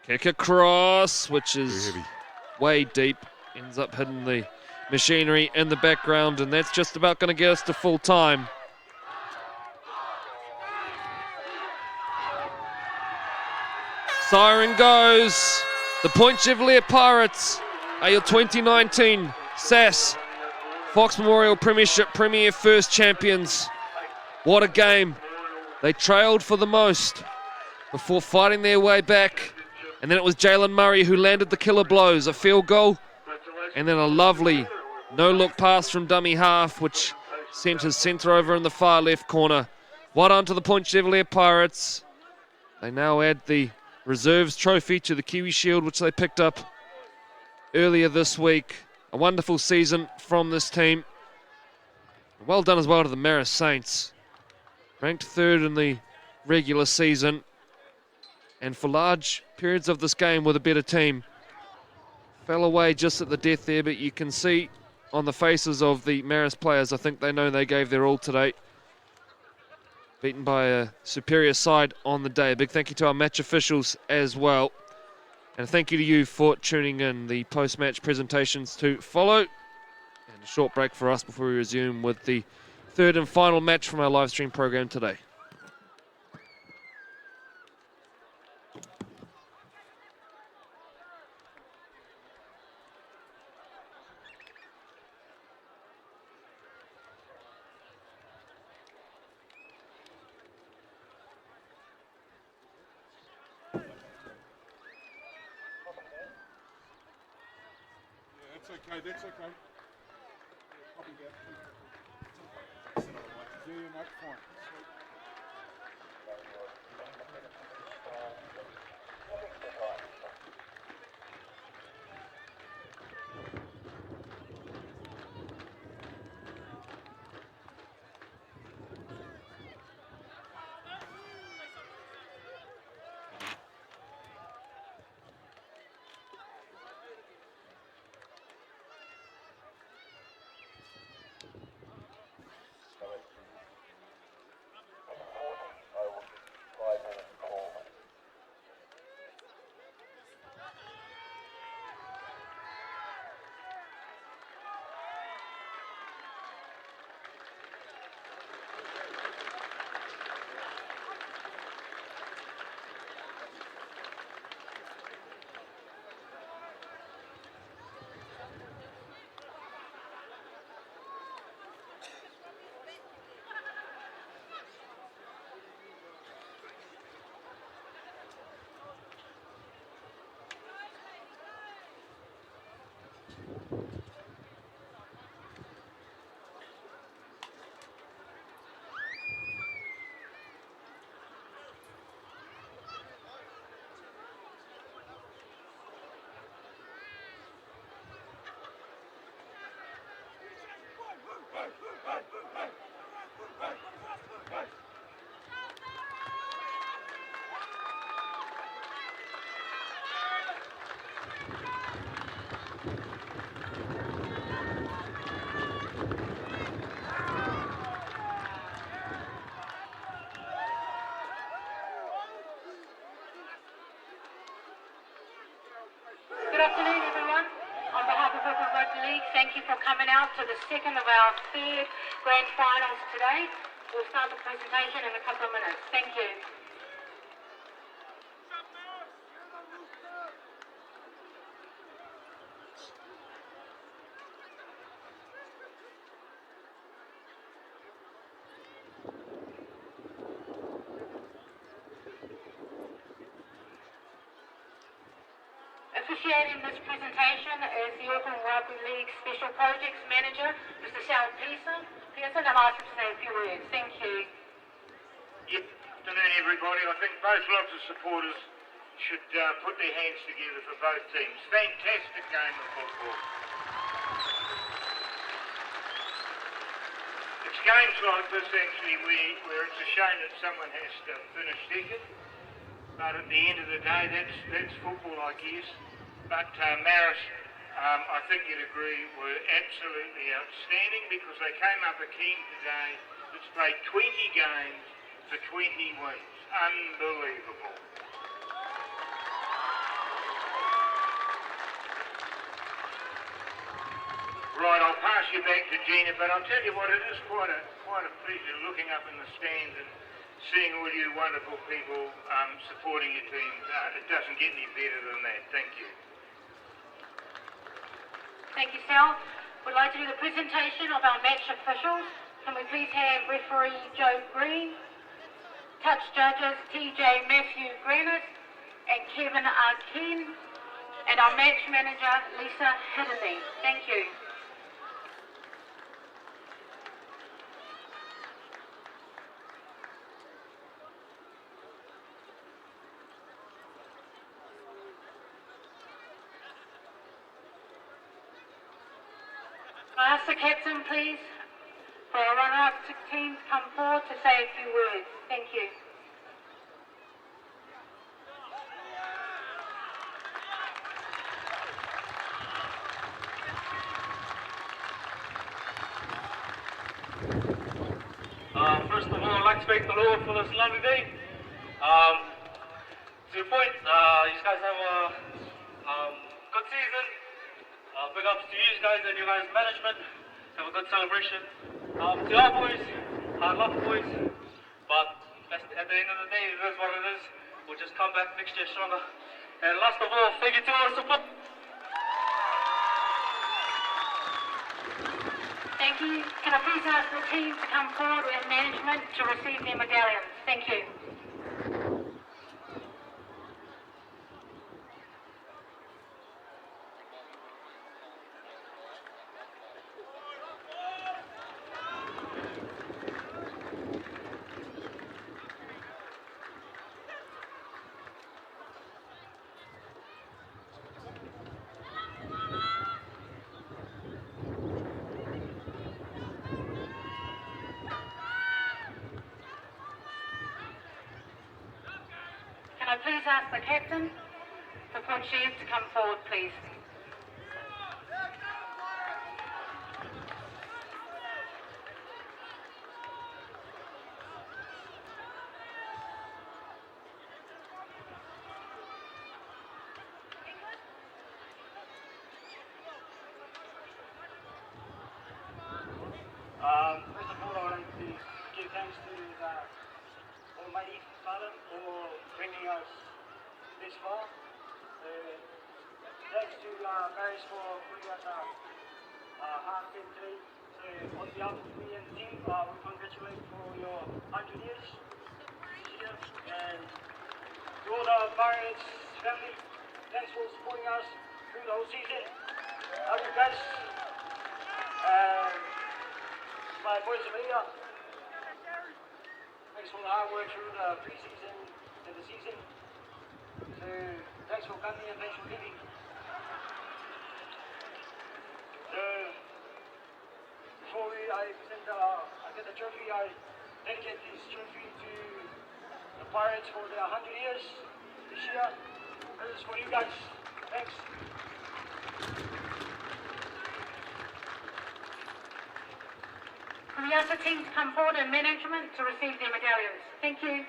Kick across, which is way deep. Ends up hitting the machinery in the background, and that's just about going to get us to full time. Siren goes. The Point Chevalier Pirates are your 2019 SAS Fox Memorial Premiership Premier First champions. What a game. They trailed for the most before fighting their way back. And then it was Jalen Murray who landed the killer blows. A field goal and then a lovely no-look pass from dummy half, which sent his centre over in the far left corner. Well done to the Point Chevalier Pirates. They now add the reserves trophy to the Kiwi Shield, which they picked up earlier this week. A wonderful season from this team. Well done as well to the Marist Saints. Ranked third in the regular season, and for large periods of this game were the better team. Fell away just at the death there, but you can see on the faces of the Marist players, I think they know they gave their all today. Beaten by a superior side on the day. A big thank you to our match officials as well. And a thank you to you for tuning in. The post-match presentations to follow. And a short break for us before we resume with the third and final match from our live stream program today. That's okay. Yeah, that's fine. Good afternoon, everyone. On behalf of Auckland Rugby League, thank you for coming out to the second of our third grand finals today. We'll start the presentation in a couple of minutes. Thank you. Officiating this presentation is the Auckland Rugby League Special Projects Manager, Mr. Sal Pearson. And I'll ask him to say a few words. Thank you. Good afternoon, everybody. I think both lots of supporters should put their hands together for both teams. Fantastic game of football. It's games like this, actually, where it's a shame that someone has to finish second. But at the end of the day, that's football, I guess. But Marist, I think you'd agree, were absolutely outstanding because they came up a team today that's played 20 games for 20 wins. Unbelievable. Right, I'll pass you back to Gina, but I'll tell you what, it is quite a pleasure looking up in the stands and seeing all you wonderful people supporting your teams. It doesn't get any better than that. Thank you. Thank you, Sal. We'd like to do the presentation of our match officials. Can we please have referee Joe Green, touch judges TJ Matthew Granite and Kevin Arkin, and our match manager Lisa Hiddenby. Thank you. I ask the captain, please, for our runner-up team to come forward to say a few words. Thank you. First of all, I'd like to thank the Lord for this lovely day. To the point, you guys have a good season. Big ups to you guys and your guys' management. Have a good celebration. To our boys, I love the boys, but at the end of the day, it is what it is. We'll just come back next year stronger. And last of all, thank you to all the support. Thank you. Can I please ask the team to come forward with management to receive their medallions? Thank you. Can I please ask the captain for Ponchies to come forward, please? First of all, I would like to give thanks to the Almighty Father for bringing us this far. Thanks to Marist for putting us hard in today. So on behalf of me and the team, we congratulate for your 100 years this year. And to all the Marist family, thanks for supporting us through the whole season. Love you guys. My boys of India, thanks for the hard work through the pre-season and the season. So thanks for coming and thanks for leaving. So before I get the trophy, I dedicate this trophy to the Pirates for their 100 years this year. This is for you guys. Thanks. Can we ask the team to come forward and management to receive their medallions? Thank you.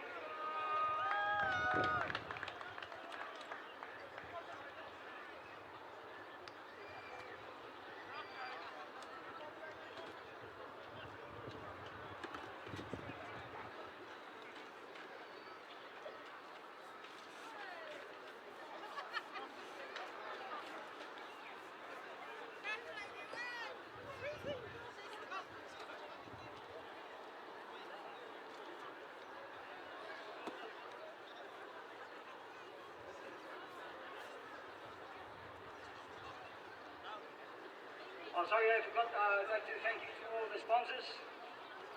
Oh, sorry, I forgot. I'd like to thank you to all the sponsors.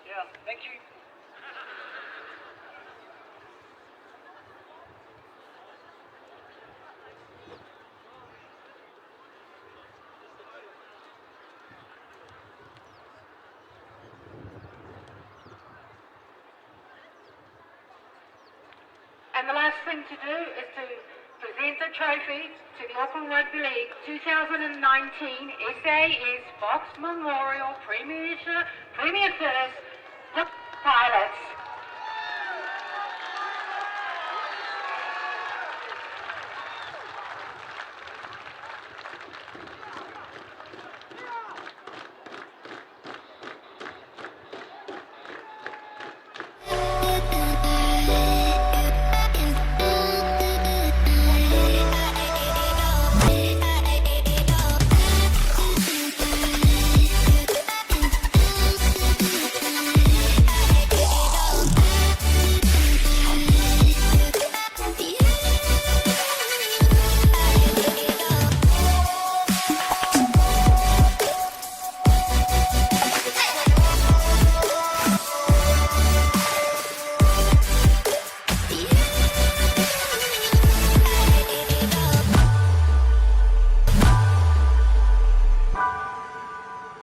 Yeah, thank you. And the last thing to do is to present the trophy to the Auckland Rugby League 2019 SAS Fox Memorial Premier First Pilots.